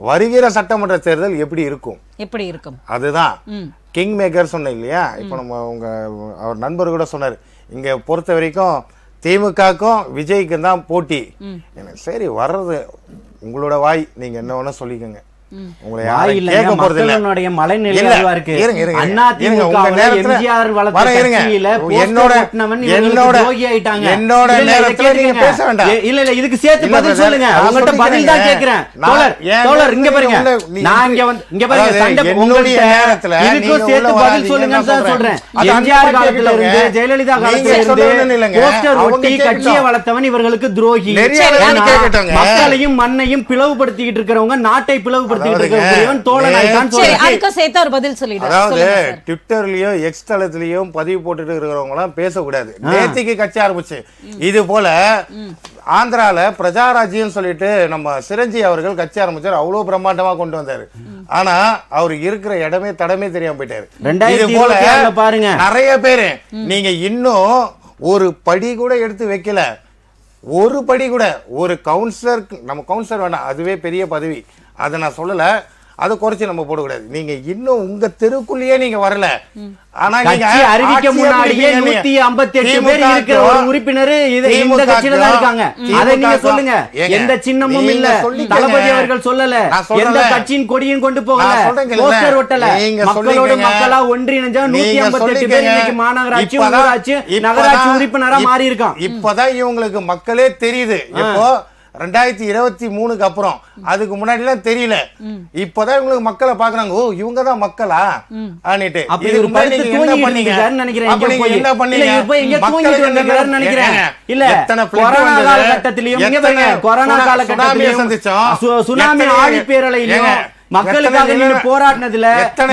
வருகிற சட்டமன்ற தேர்தல் எப்படி இருக்கும் அதுதான் கிங் மேக்கர் சொன்ன இல்லையா. இப்ப நம்ம அவர் நண்பர் கூட சொன்னாரு, இங்க பொறுத்த வரைக்கும் திமுகக்கும் விஜய்க்கும் தான் போட்டி. சரி, வர்றது உங்களோட வாய், நீங்க என்ன வேணா சொல்லிக்கோங்க. இவர்களுக்கு துரோகி, மக்களையும் மண்ணையும் பிளவுபடுத்திக்கிட்டு இருக்கிறவங்க, நாட்டை பிளவுபடுத்தி ட்விட்டர்லயோ எக்ஸ் தளத்திலயோ பதிவு போட்டுட்டு இருக்கிறவங்க எல்லாம் பேசக்கூடாது. நேத்திக்கு கட்சி ஆரம்பிச்சு இது போல ஆந்திரால பிரஜாராஜ்யம் சொல்லிட்டு நம்ம சிரஞ்சி அவர்கள் கட்சி ஆரம்பிச்சார். அவ்வளவு பிரம்மாண்டமா கொண்டு வந்தாரு. ஆனா அவர் இருக்கிற இடமே தடமே தெரியாம போயிட்டாரு. இது போல பாருங்க, நிறைய பேரு நீங்க இன்னும் ஒரு படி கூட எடுத்து வைக்கல. ஒரு படி கூட. ஒரு கவுன்சிலர், நம்ம கவுன்சிலர் வேண்டாம், அதுவே பெரிய பதவி, அதை நான் சொல்லல. அதை குறைச்சு நம்ம போடக்கூடாது. நீங்க இன்னும் உங்க தெருக்குள்ளேயே நீங்க வரல. ஆனா நீங்க அறிவிக்க முன்னாடியே 158 பேர் இருக்கிற ஒரு உறுப்பினர் இந்த கட்சியில தான் இருக்காங்க. அதை நீங்க சொல்லுங்க. எந்த சின்னமும் இல்ல, தளபதி அவர்கள் சொல்லல, எந்த கட்சியின் கொடியும் கொண்டு போகல, போஸ்டர் ஒட்டல. மக்களோட மக்களா ஒன்றிணைஞ்சா 158 பேர் இன்னைக்கு மாநகராட்சி, ஊராட்சி, நகராட்சி உறுப்பினரா மாறி இருக்கான். இப்பதான் இவங்களுக்கு மக்களே தெரியுது. இப்போ 2023க்கு அப்புறம், அதுக்கு முன்னாடி எல்லாம் தெரியல. இப்பதான் இவங்களுக்கு மக்களை பாக்குறாங்க. ஓ, இவங்கதான் மக்களா ஆனிட்டு. இதுக்கு முன்னாடி நீங்க என்ன பண்ணீங்க? என்ன பண்ணீங்க? கொரோனா காலகட்டத்திலும் சுனாமி ஆழி பேரலையிலும் மக்களுக்காக நீங்க போராடினதுல,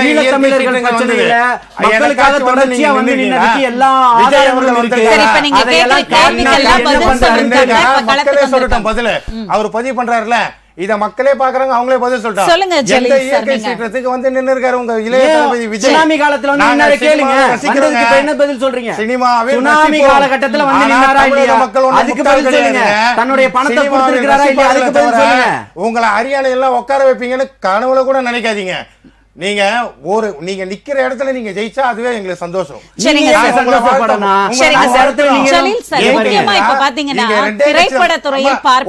ஈழத்தமிழர்கள் பிரச்சனையில மக்களுக்காக தொடர்ச்சியா வந்து நின்னதுக்கு எல்லா ஆதாரங்களும் இருக்கு. பதில் அவர் பதிவு பண்றாருல, இத மக்களே பாக்குறாங்க, அவங்களே பதில் சொல்லிட்டாங்க. எந்த இயற்கை சீற்றத்துக்கு வந்து நின்னு இருக்காரு உங்க இளைய தளபதி விஜய். சுனாமி காலத்துல வந்து நின்னாரு, கேளுங்க. அதுக்கு என்ன பதில் சொல்றீங்க? சுனாமி காலகட்டத்துல வந்து நின்னாரா இல்லையா? அதுக்கு பதில் சொல்லுங்க. தன்னுடைய பணத்தை கொடுத்திருக்காரா இல்லையா? அதுக்கு பதில் சொல்லுங்க. உங்களை ஹரியானா எல்லாம் உட்கார வைப்பீங்கன்னு கனவுல கூட நினைக்காதீங்க. நீங்க நிக்கிற இடத்துல நீங்க ஜெயிச்சா அதுவே எங்களுக்கு சந்தோஷம்.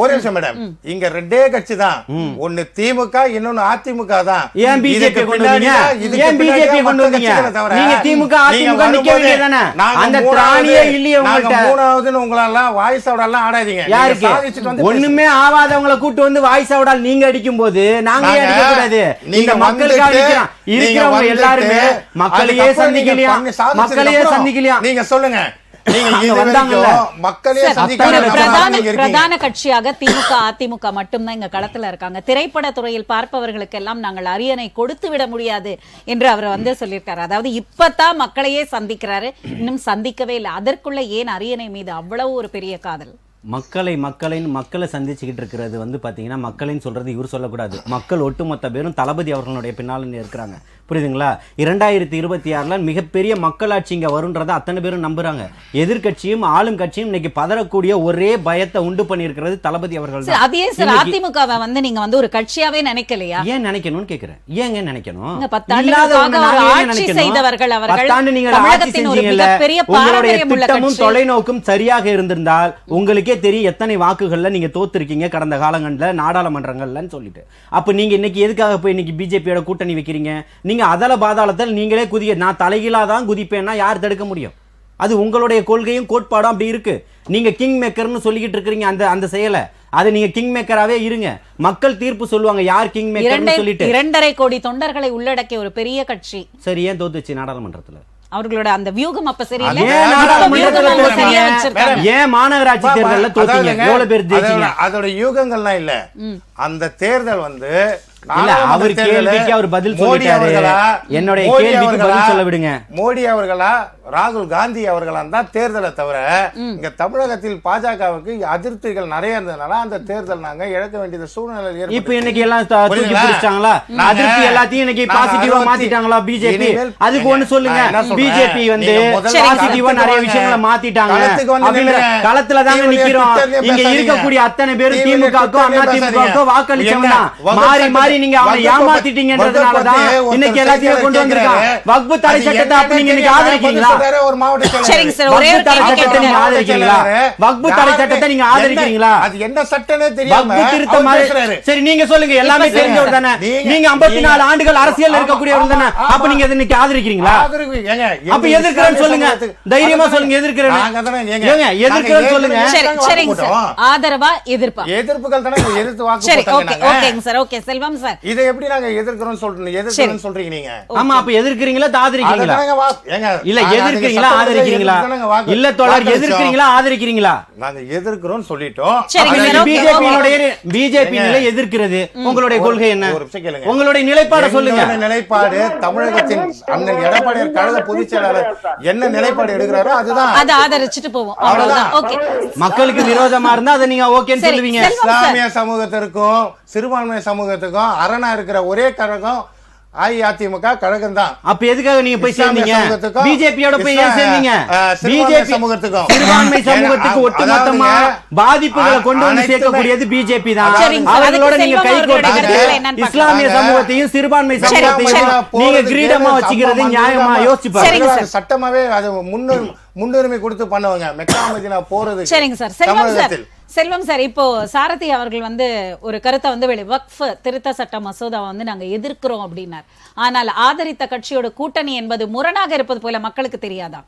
ஒரு நிமிஷம் மேடம், இங்க 2 கட்சி தான். ஒன்னு திமுக, இன்னொன்னு அதிமுக தான். ஏன் பிஜேபி கொண்டு வந்தீங்க? ஏன் பிஜேபி கொண்டு வந்தீங்க? நீங்க திமுக அதிமுக நிக்க வேண்டியதானே? அந்த திராணியே இல்லையே உங்கள்ட்ட. மூணாவதுன்னு உங்களெல்லாம் வாய்ஸ் அவுடாலாம் ஆடாதீங்க. யாருக்கு ஒண்ணுமே ஆவாதவங்களை கூட்டு வந்து வாய்ஸ் அவுடால் நீங்க அடிக்கும் போது நாங்க அடிக்க கூடாது. நீங்க மக்களுக்காக இருக்கிறவங்க எல்லாருமே மக்களையே சந்திக்கலையா? நீங்க சொல்லுங்க. பிரதான கட்சியாக திமுக அதிமுக மட்டும்தான் இங்க களத்துல இருக்காங்க. திரைப்பட துறையில் பார்ப்பவர்களுக்கு எல்லாம் நாங்கள் அரியணை கொடுத்து விட முடியாது என்று அவர் வந்து சொல்லியிருக்காரு. அதாவது இப்பதான் மக்களையே சந்திக்கிறாரு, இன்னும் சந்திக்கவே இல்லை. அதற்குள்ள ஏன் அரியணை மீது அவ்வளவு ஒரு பெரிய காதல்? மக்களை சந்திச்சுக்கிட்டு இருக்கிறது வந்து பாத்தீங்கன்னா, மக்களின் சொல்றது இவர் சொல்லக்கூடாது. மக்கள் ஒட்டுமொத்த பேரும் தளபதி அவர்களுடைய பின்னால இருக்கிறாங்க. புரியுதுங்களா? 2026 மிகப்பெரிய மக்களாட்சி இங்க வரும்ன்றத அத்தனை பேரும் நம்புறாங்க. எதிர்கட்சியும் ஆளும் கட்சியும் இன்னைக்கு பதறக்கூடிய ஒரே பயத்தை உண்டு பண்ணியிருக்கிறது தளபதி அவர்கள். அதே சார், அதிமுகவை வந்து நீங்க வந்து ஒரு கட்சியாவே நினைக்கலையா? ஏன் நினைக்கணும்னு கேக்குறேன். ஏங்க நினைக்கணும்? உங்களுடைய திட்டமும் தொலைநோக்கும் சரியாக இருந்திருந்தால் உங்களுக்கே தெரியும் எத்தனை வாக்குகள்ல நீங்க தோத்துருக்கீங்க கடந்த காலங்கள்ல நாடாளுமன்றங்கள்லன்னு சொல்லிட்டு. அப்ப நீங்க இன்னைக்கு எதுக்காக போய் இன்னைக்கு பிஜேபியோட கூட்டணி வைக்கிறீங்க? நீங்க அதல பாதாளத்தில் நீங்களே நான் தலைகீழா தான் குதிப்பேன்னா யார் தடுக்க முடியும்? அது உங்களுடைய கொள்கையும் கோட்பாடும் அப்படி இருக்கு. நீங்க கிங் மேக்கர்னு சொல்லிக்கிட்டு இருக்கீங்க அந்த செயலை. அது நீங்க கிங் மேக்கராவே இருங்க. மக்கள் தீர்ப்பு சொல்லுவாங்க யார் கிங் மேக்கர்னு சொல்லிட்டு. 2.5 கோடி தொண்டர்களை உள்ளடக்கிய ஒரு பெரிய கட்சி சரி ஏன் தோத்துச்சு நாடாளுமன்றத்துல? அவர்களோட அந்த வியூகம் அப்ப சரியில்லை. ஏன் மாநகராட்சி தேர்தல்ல தோத்தீங்க? எவ்வளவு பேர் ஜெயிச்சீங்க? அதோட யூகங்கள்லாம் இல்ல. அந்த தேர்தல் வந்து அவர் கேள்விக்கு அவர் பதில் சொல்லிட்டாரு. என்னுடைய கேள்விக்கு பதில் சொல்ல விடுங்க. மோடி அவர்களா ராகுல் காந்தி அவர்களா தான் தேர்தலை தவிர இங்க தமிழகத்தில் பாஜகவுக்கு அதிருப்திகள் நிறைய இருந்ததுனால அந்த தேர்தல் நாங்க இழக்க வேண்டிய சூழ்நிலை ஏற்பட்டது. இப்ப இன்னைக்கு எல்லாம் தூக்கி பிடிச்சாங்களா? அதிருப்தி எல்லாத்தையும் இன்னைக்கு பாசிட்டிவா மாத்திட்டாங்களா பிஜேபி? அதுக்கு ஒண்ணு சொல்லுங்க. பிஜேபி வந்து பாசிட்டிவா நிறைய விஷயங்களை மாத்திட்டாங்க. களத்துல தாங்க நிக்கிறோம். இங்க இருக்கக்கூடிய அத்தனை பேரும் திமுகவுக்கும் அதிமுகவுக்கும் வாக்களிச்சவங்க தான். மாறி மாறி நீங்க அவனை ஏமாத்திட்டீங்கன்றதுனாலதான் இன்னைக்கு எல்லாத்தையும் கொண்டு வந்திருக்கான். வக்பு தடை சட்டத்தை அப்ப நீங்க இன்னைக்கு ஆதரிக்கிறீங்களா? ஒரு மாவட்ட சரிங்க சார், ஒரே ஒரு சட்டத்தை நீங்க ஆதரிக்கிறீங்களா? வக்பு தடை சட்டத்தை நீங்க ஆதரிக்கிறீங்களா? அது என்ன சட்டமே தெரியாம வக்பு திருத்தம். சரி நீங்க சொல்லுங்க, எல்லாமே தெரிஞ்சவர் தானே நீங்க. 54 ஆண்டுகள் அரசியல் இருக்கக்கூடியவர் தானே. அப்ப நீங்க இன்னைக்கு ஆதரிக்கிறீங்களா? அப்ப எதிர்க்கிறேன்னு சொல்லுங்க. தைரியமா சொல்லுங்க எதிர்க்கிறேன்னு. எதிர்க்கிறேன்னு சொல்லுங்க. சரிங்க சார், ஆதரவா எதிர்ப்பா? எதிர்ப்புகள் தானே எதிர்த்து வாக்கு சரி போட்டாங்க. ஓகேங்க சார். ஓகே செல்வம் சார், இதை எப்படி நாங்க எதிர்க்கிறோம் சொல்றீங்க நீங்க? ஆமா, அப்ப எதிர்க்கிறீங்களா ஆதரிக்கிறீங்களா? இல்ல எதிர்க்கிறீங்களா ஆதரிக்கிறீங்களா? இல்ல தோழர், எதிர்க்கிறீங்களா ஆதரிக்கிறீங்களா? நாங்க எதிர்க்கிறோம் சொல்லிட்டோம். பிஜேபி நிலை எதிர்க்கிறது. உங்களுடைய கொள்கை என்ன? ஒரு நிமிஷம் கேளுங்க. உங்களுடைய நிலைப்பாடு சொல்லுங்க. நிலைப்பாடு தமிழகத்தின் அண்ணன் எடப்பாடியார் கழக பொதுச் செயலாளர் என்ன நிலைப்பாடு எடுக்கிறாரோ அதுதான். அதை ஆதரிச்சுட்டு போவோம், அவ்வளவுதான். ஓகே, மக்களுக்கு விரோதமா இருந்தா அதை நீங்க ஓகேன்னு சொல்லுவீங்க. இஸ்லாமிய சமூகத்திற்கும் சிறுபான்மை சமூகத்துக்கும் அரணா இருக்கிற ஒரே கழகம் அஇஅதிமுக கழகம் தான். அப்ப எதுக்காக நீங்க போய் சேர்ந்தீங்க? பிஜேபியோட போய் ஏன் சேர்ந்தீங்க? பிஜேபி சமூகத்துக்கும் சிறுபான்மை சமூகத்துக்கு ஒட்டுமொத்தமா பாதிப்புகளை கொண்டு வந்து சேர்க்கக்கூடியது பிஜேபி தான். அவர்களோட நீங்க கை கோர்த்து இஸ்லாமிய சமூகத்தையும் சிறுபான்மை சமூகத்தையும் நீங்க கிரீடமா வச்சுக்கிறது நியாயமா? யோசிச்சு பாருங்க. சட்டமாவே அது முன்னுரிமை கொடுத்து பண்ணுவாங்க. மெக்கா மதீனா போறது. சரிங்க சார். செல்வம் சார், இப்போ சாரதி அவர்கள் வந்து ஒரு கருத்தை வந்து வக்ஃப் திருத்த சட்ட மசோதாவை வந்து நாங்க எதிர்க்கிறோம் அப்படின்னார். ஆனால் ஆதரித்த கட்சியோட கூட்டணி என்பது முரணாக இருப்பது போல மக்களுக்கு தெரியாதா?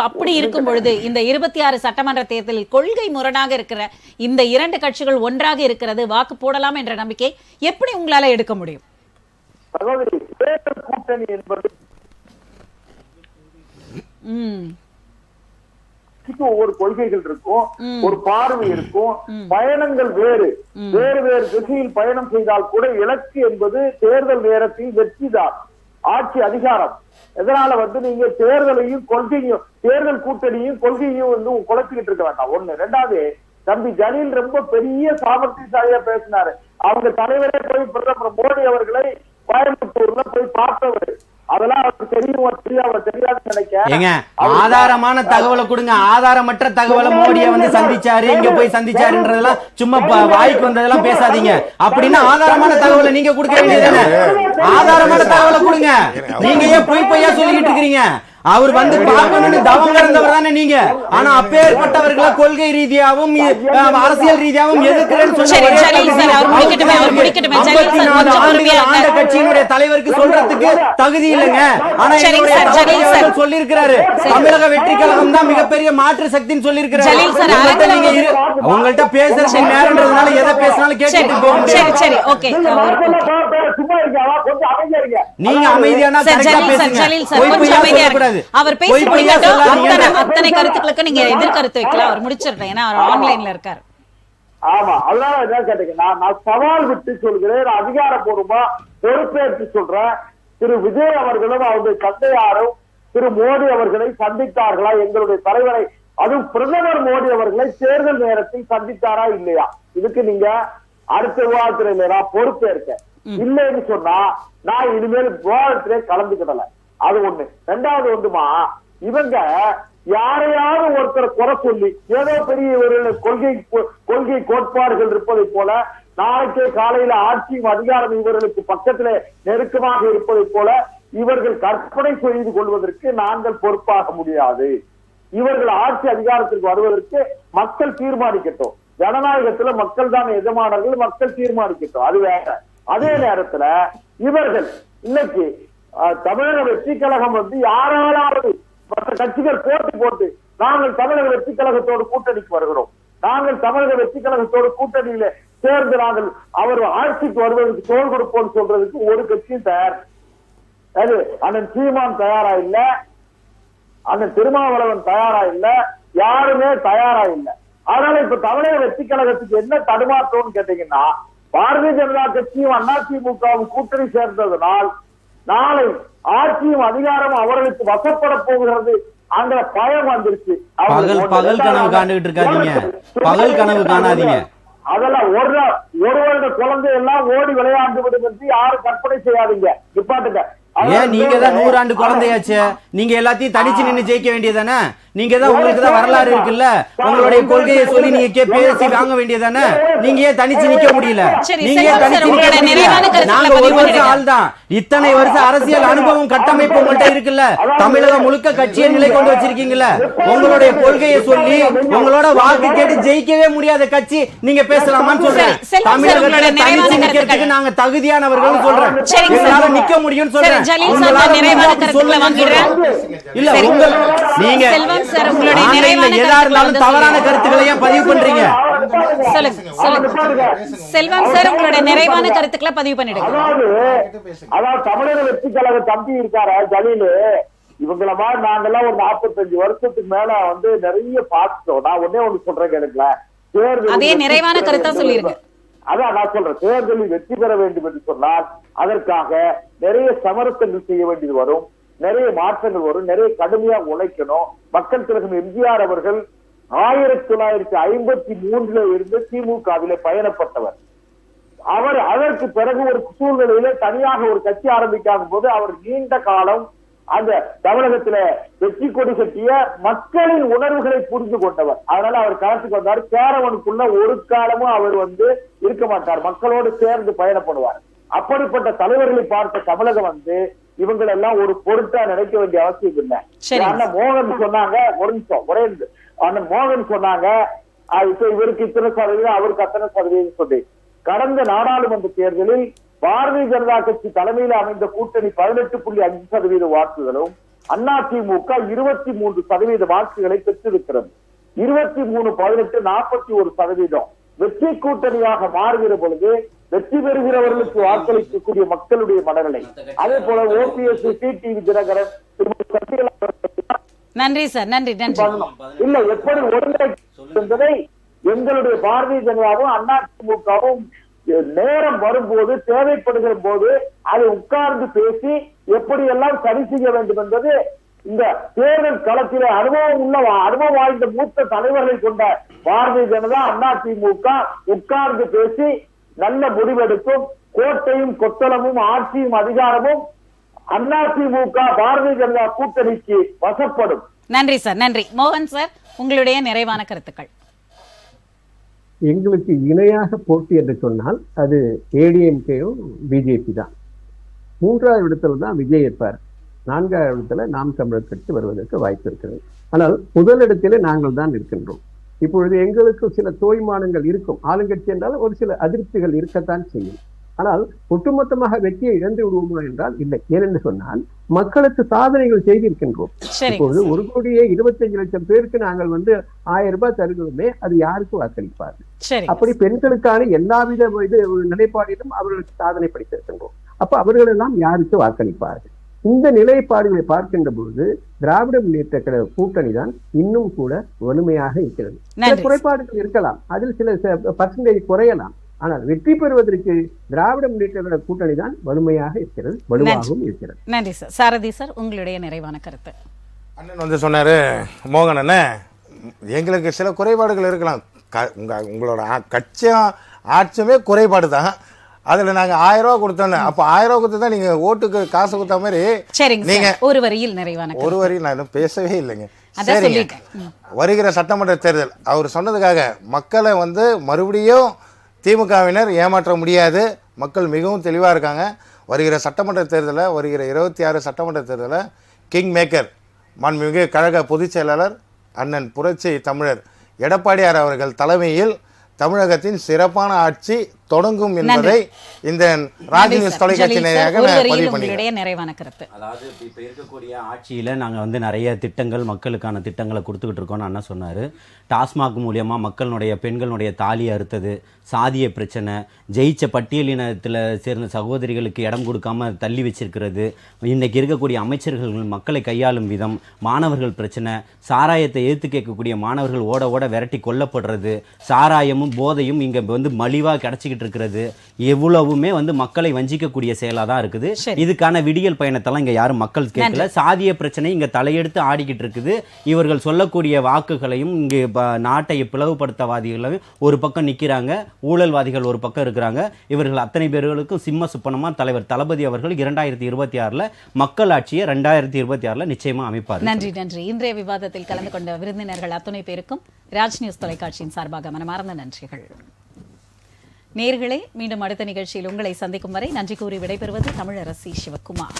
அப்படி இருக்கும் பொழுது இந்த 26 சட்டமன்ற தேர்தலில் கொள்கை முரணாக இருக்கிற இந்த 2 கட்சிகள் ஒன்றாக இருக்கிறது, வாக்கு போடலாம் என்ற நம்பிக்கை எப்படி உங்களால எடுக்க முடியும்? கூட்டணி என்பது ஒவ்வொரு கொள்கைகள் இருக்கும், ஒரு பார்வை இருக்கும், பயணங்கள் வேறு திசையில் பயணம் செய்தால் கூட இலக்கு என்பது தேர்தல் நேரத்தில் வெற்றிதான், ஆட்சி அதிகாரம். இதனால வந்து நீங்க தேர்தலையும் கொள்கையும் தேர்தல் கூட்டணியும் கொள்கையும் வந்து குழப்பிக்கிட்டு இருக்க வேண்டாம். ஒண்ணு. ரெண்டாவது, தம்பி ஜலீல் ரொம்ப பெரிய சாமர்த்தியசாலியா பேசினாரு. அவங்க தலைவரே போய் பிரதமர் மோடி அவர்களை கோயம்புத்தூர்ல போய் பார்த்தவர். அதெல்லாம் அவருக்கு தெரியாதுன்னு நினைக்கிறேன். ஆதாரமான தகவலை கொடுங்க. ஆதாரமற்ற தகவலை மோடியை வந்து சந்திச்சாரு, இங்க போய் சந்திச்சாருன்றதெல்லாம் சும்மா வாய்க்கு வந்ததெல்லாம் பேசாதீங்க. அப்படின்னா ஆதாரமான தகவலை நீங்க கொடுக்க வேண்டியதுதானே? ஆதாரமான தகவலை கொடுங்க. நீங்க ஏன் பொய்யா சொல்லிக்கிட்டு இருக்கீங்க? அவர் வந்து பார்க்கணும்னு தவம் கிடந்தவர் தானே நீங்க. ஆனா அப்பேற்பட்டவர்களை கொள்கை ரீதியாகவும் அரசியல் ரீதியாகவும் எதிர்க்கிறேன்னு ஆண்ட கட்சியினுடைய தலைவருக்கு சொல்றதுக்கு தகுதி இல்லைங்க. ஆனா சொல்லி இருக்கிறாரு தமிழக வெற்றி கழகம் தான் மிகப்பெரிய மாற்று சக்தின்னு சொல்லி இருக்கிறாரு. உங்கள்கிட்ட பேசுறது நேரம்ன்றதுனால எதை பேசினாலும் கேட்டுட்டு போக நீங்க அமைதியான அவர் அத்தனை கருத்துக்களுக்கு நீங்க எதிர்கருத்து வைக்கலாம். அவர் முடிச்சிருக்கேன், ஏன்னா அவர் ஆன்லைன்ல இருக்காரு. ஆமா, அதனால என்ன கேட்டீங்கன்னா நான் சவால் விட்டு சொல்கிறேன், அதிகாரப்பூர்வமா பொறுப்பேற்று சொல்றேன். திரு விஜய் அவர்களும் அவருடைய தந்தையாரும் திரு மோடி அவர்களை சந்தித்தார்களா? எங்களுடைய தலைவரை, அதுவும் பிரதமர் மோடி அவர்களை தேர்தல் நேரத்தில் சந்தித்தாரா இல்லையா? இதுக்கு நீங்க அடுத்த விவாதத்துல நான் பொறுப்பேற்க. இல்லைன்னு சொன்னா நான் இனிமேல் விவாதத்திலே கலந்துக்கிடல. அது ஒண்ணு. ரெண்டாவது வந்துமா, இவங்க யாரையாவது ஒருத்தரை குறை சொல்லி ஏதோ பெரிய ஒரு கொள்கை கோட்பாடுகள் இருப்பதை போல, நாளைக்கே காலையில ஆட்சியும் அதிகாரம் இவர்களுக்கு பக்கத்துல நெருக்கமாக இருப்பதை போல இவர்கள் கற்பனை செய்து கொள்வதற்கு நாங்கள் பொறுப்பாக முடியாது. இவர்கள் ஆட்சி அதிகாரத்திற்கு வருவதற்கு மக்கள் தீர்மானிக்கட்டும். ஜனநாயகத்துல மக்கள் தான் எஜமானர்கள், மக்கள் தீர்மானிக்கட்டும், அது வேற. அதே நேரத்துல இவர்கள் இன்னைக்கு தமிழக வெற்றி கழகம் வந்து யாராலாவது மற்ற கட்சிகள் போட்டு நாங்கள் தமிழக வெற்றி கழகத்தோடு கூட்டணிக்கு வருகிறோம், நாங்கள் தமிழக வெற்றி கழகத்தோடு கூட்டணியில சேர்ந்து நாங்கள் அவர் ஆட்சிக்கு வருவதற்கு தோல் கொடுப்போம் சொல்றதுக்கு ஒரு கட்சியும் தயார். அது அண்ணன் சீமான் தயாரா இல்ல, அண்ணன் திருமாவளவன் தயாரா இல்ல, யாருமே தயாரா இல்ல. அதனால இப்ப தமிழக வெற்றி கழகத்துக்கு என்ன தடுமாற்றம்னு கேட்டீங்கன்னா, பாரதிய ஜனதா கட்சியும் அதிமுகவும் கூட்டணி சேர்ந்ததனால் நாளை ஆட்சியும் அதிகாரமும் அவர்களுக்கு வசப்பட போகிறது அந்த பயம் வந்துருச்சு. பகல் கனவு காண்டுகிட்டு இருக்காதீங்க, பகல் கனவு காணாதீங்க. அதெல்லாம் ஒரு வருட குழந்தை எல்லாம் ஓடி விளையாண்டு விடும் என்று யாரும் கற்பனை செய்யாதீங்க, நிப்பாட்டுங்க. ஏன் நீங்க தான் 100 ஆண்டு குழந்தையாச்சு, நீங்க எல்லாத்தையும் தனிச்சு நின்று ஜெயிக்க வேண்டியதானே? நீங்க தான், உங்களுக்கு தான் வரலாறு இருக்குல்ல, உங்களுடைய கொள்கையை சொல்லி நீங்க பேசி வாங்க வேண்டியதானே? நீங்க ஏன் தனிச்சு நிக்க முடியல? நீங்க ஏன் தனிச்சு நிக்க முடியல? நாங்க ஒரு வருஷம் ஆள் தான், இத்தனை வருஷம் அரசியல் அனுபவம் கட்டமைப்பு உங்கள்கிட்ட இருக்குல்ல, தமிழகம் முழுக்க கட்சியை நிலை கொண்டு வச்சிருக்கீங்கல்ல, உங்களுடைய கொள்கையை சொல்லி உங்களோட வாக்கு கேட்டு ஜெயிக்கவே முடியாத கட்சி நீங்க பேசலாமான்னு சொல்றேன். தமிழகத்துல தனிச்சு நிக்கிறதுக்கு நாங்க தகுதியானவர்கள் சொல்றேன், எங்களால நிக்க முடியும்னு சொல்றேன். தவறான கருத்துக்களையும் பதிவு பண்றீங்க. செல்வம் சார், உங்களுடைய நிறைவான கருத்துக்களை பதிவு பண்ணிடுங்க. அதாவது தமிழக வெற்றி கழக தம்பி இருக்கார ஜலீலு, இவங்கள மாதிரி நாங்கெல்லாம் ஒரு 45 வருஷத்துக்கு மேல வந்து நிறைய பார்த்துட்டோம். நான் ஒன்னே ஒண்ணு சொல்றேன் கேளுங்களேன், அதே நிறைவான கருத்தா சொல்லிருங்க. அதான் நான் சொல்றேன், தேர்தலில் வெற்றி பெற வேண்டும் என்று சொன்னால் அதற்காக நிறைய சமரசங்கள் செய்ய வேண்டியது வரும், நிறைய மாற்றங்கள் வரும், நிறைய கடுமையா உழைக்கணும். மக்கள் தலைவர் எம்ஜிஆர் அவர்கள் 1953 இருந்து திமுகவிலே பயணப்பட்டவர். அவர் அதற்கு பிறகு ஒரு சூழ்நிலையில தனியாக ஒரு கட்சி ஆரம்பிக்காத போது அவர் நீண்ட காலம் அந்த தமிழகத்துல வெற்றி கொடி கட்டிய மக்களின் உணர்வுகளை புரிந்து கொண்டவர். அதனால அவர் களத்துக்கு வந்தார். கேரவனுக்குள்ள ஒரு காலமும் அவர் வந்து இருக்க மாட்டார், மக்களோடு சேர்ந்து பயணப்படுவார். அப்படிப்பட்ட தலைவர்களை பார்த்த தமிழகம் வந்து இவங்களெல்லாம் ஒரு பொருட்டா நினைக்க வேண்டிய அவசியம் இல்லை. அண்ணன் மோகன் சொன்னாங்க, ஒரு நிமிஷம் ஒரே அண்ணன் மோகன் சொன்னாங்க, இப்ப இவருக்கு இத்தனை சதவீதம் அவருக்கு அத்தனை சதவீதம் சொல்லி, கடந்த நாடாளுமன்ற தேர்தலில் பாரதிய ஜனதா கட்சி தலைமையில் அமைந்த கூட்டணி 18.5% வாக்குகளும் அதிமுக 23% வாக்குகளை பெற்றிருக்கிறது. 23-18 41% வெற்றி கூட்டணியாக மாறுகிற பொழுது வெற்றி பெறுகிறவர்களுக்கு வாக்களிக்கக்கூடிய மக்களுடைய மனநிலை. அதே போல ஓபிஎஸ், டிடிவி தினகரன், நன்றி சார், நன்றி நன்றி. இல்ல எப்படி ஒருங்கிணைப்பதை எங்களுடைய பாரதிய ஜனதாவும் அதிமுகவும் நேரம் வரும்போது தேவைப்படுகிற போது அதை உட்கார்ந்து பேசி எப்படி எல்லாம் சரி செய்ய வேண்டும் என்பது இந்த தேர்தல் களத்திலே அனுபவம் வாய்ந்த மூத்த தலைவர்களை கொண்ட பாரதிய ஜனதா அதிமுக உட்கார்ந்து பேசி நல்ல முடிவெடுக்கும். கோட்டையும் கொத்தளமும் ஆட்சியும் அதிகாரமும் அதிமுக பாரதிய ஜனதா கூட்டணிக்கு வசப்படும். நன்றி சார், நன்றி. மோகன் சார், உங்களுடைய நிறைவான கருத்துக்கள். எங்களுக்கு இணையாக போட்டி என்று சொன்னால் அது ஏடிஎம்கேயும் பிஜேபி தான். 3வது இடத்துல தான் விஜய் இருப்பார். 4வது இடத்துல நாம் தமிழர் கட்சி வருவதற்கு வாய்ப்பு இருக்கிறது. ஆனால் முதலிடத்திலே நாங்கள் தான் இருக்கின்றோம். இப்பொழுது எங்களுக்கு சில தோய்மானங்கள் இருக்கும். ஆளுங்கட்சி என்றால் ஒரு சில அதிருப்திகள் இருக்கத்தான் செய்யும். ஆனால் ஒட்டுமொத்தமாக வெற்றியை இழந்து விடுவோம் என்றால் இல்லை. ஏனென்று சொன்னால் மக்களுக்கு சாதனைகள் செய்திருக்கின்றோம். இப்பொழுது 1,25,00,000 பேருக்கு நாங்கள் வந்து 1000 ரூபாய் தருகிறோமே, அது யாருக்கு வாக்களிப்பார்கள்? அப்படி பெண்களுக்கான எல்லாவித நிலைப்பாடிலும் அவர்களுக்கு சாதனை படைத்திருக்கின்றோம். அப்ப அவர்கள் எல்லாம் யாருக்கு வாக்களிப்பார்கள்? இந்த நிலைப்பாடுகளை பார்க்கின்ற பொழுது திராவிட முன்னேற்ற கழக கூட்டணி தான் இன்னும் கூட வலிமையாக இருக்கிறது. சில குறைபாடுகள் இருக்கலாம், அதில் சில பர்சன்டேஜ் குறையலாம். ஆனால் வெற்றி பெறுவதற்கு திராவிட முன்னேற்ற கூட்டணி தான் வலிமையாக இருக்கிறது, வலுவாகவும் இருக்கிறது. நன்றி சார். சாரதி சார், உங்களுடைய நிறைவான கருத்து. அண்ணன் வந்து சொன்னாரு, மோகன் அண்ணன், எங்களுக்கு சில குறைபாடுகள் இருக்கலாம், உங்களோட கட்சியும் ஆட்சியுமே குறைபாடு தான். அதுல நாங்க 1000 ரூபாய் கொடுத்தோம். அப்ப 1000 ரூபாய் கொடுத்தா நீங்க ஓட்டுக்கு காசு கொடுத்த மாதிரி நீங்க ஒரு வரியில் நிறைவான ஒரு வரியில் நான் இன்னும் பேசவே இல்லைங்க. சரிங்க, வருகிற சட்டமன்ற தேர்தல் அவர் சொன்னதுக்காக மக்களை வந்து மறுபடியும் திமுகவினர் ஏமாற்ற முடியாது. மக்கள் மிகவும் தெளிவாக இருக்காங்க. வருகிற சட்டமன்ற தேர்தலில், வருகிற 26 சட்டமன்ற தேர்தலில் கிங் மேக்கர் மாண்புமிகு கழக பொதுச் செயலாளர் அண்ணன் புரட்சி தமிழர் எடப்பாடியார் அவர்கள் தலைமையில் தமிழகத்தின் சிறப்பான ஆட்சி தொடங்கும் என்பதை இந்த ராஜ் நியூஸ் தொலைக்காட்சி நேயராக நான் பதிவு பண்ணிக்கிறேன். நிறைவான கருத்து. அதாவது இப்ப இருக்கக்கூடிய ஆட்சியில நாங்க நிறைய திட்டங்கள் மக்களுக்கான திட்டங்களை கொடுத்துக்கிட்டு இருக்கோம்னு அண்ணா சொன்னாரு. டாஸ்மாக் மூலியமா மக்களுடைய பெண்களுடைய தாலி அறுத்தது, சாதிய பிரச்சனை, ஜெயிச்ச பட்டியலினத்துல சேர்ந்த சகோதரிகளுக்கு இடம் கொடுக்காம தள்ளி வச்சிருக்கிறது, இன்னைக்கு இருக்கக்கூடிய அமைச்சர்கள் மக்களை கையாளும் விதம், மாணவர்கள் பிரச்சனை, சாராயத்தை எதிர்த்து கேட்கக்கூடிய மாணவர்கள் ஓட ஓட விரட்டி கொல்லப்படுறது, சாராயமும் போதையும் இங்க மலிவா கிடைச்சிக்கிட்டு இருக்கிறது, எவ்வளவுமே மக்களை வஞ்சிக்கக்கூடிய செயலா தான் இருக்குது. இதுக்கான விடியல் பயணத்தெல்லாம் இங்க யாரும் மக்கள் கேட்கல. சாதிய பிரச்சனை இங்க தலையெடுத்து ஆடிக்கிட்டு இருக்குது. இவர்கள் சொல்லக்கூடிய வாக்குகளையும் இங்கு நாட்டை பிளவுபடுத்தவாதிகளையும் ஒரு பக்கம் நிக்கிறாங்க, ஊழல்வாதிகள் ஒரு பக்கம் இருக்கிறாங்க. இவர்கள் அத்தனை பேர்களுக்கும் சிம்ம சுப்பனமா தலைவர் தளபதி அவர்கள் 2026 மக்கள் ஆட்சியை 2026 நிச்சயமா அமைப்பார். நன்றி நன்றி. இன்றைய விவாதத்தில் கலந்து கொண்ட விருந்தினர்கள் அத்தனை பேருக்கும் ராஜ் நியூஸ் தொலைக்காட்சியின் சார்பாக மனமார்ந்த நன்றிகள். நேயர்களே, மீண்டும் அடுத்த நிகழ்ச்சியில் உங்களை சந்திக்கும் வரை நன்றி கூறி விடைபெறுவது தமிழரசி சிவகுமார்.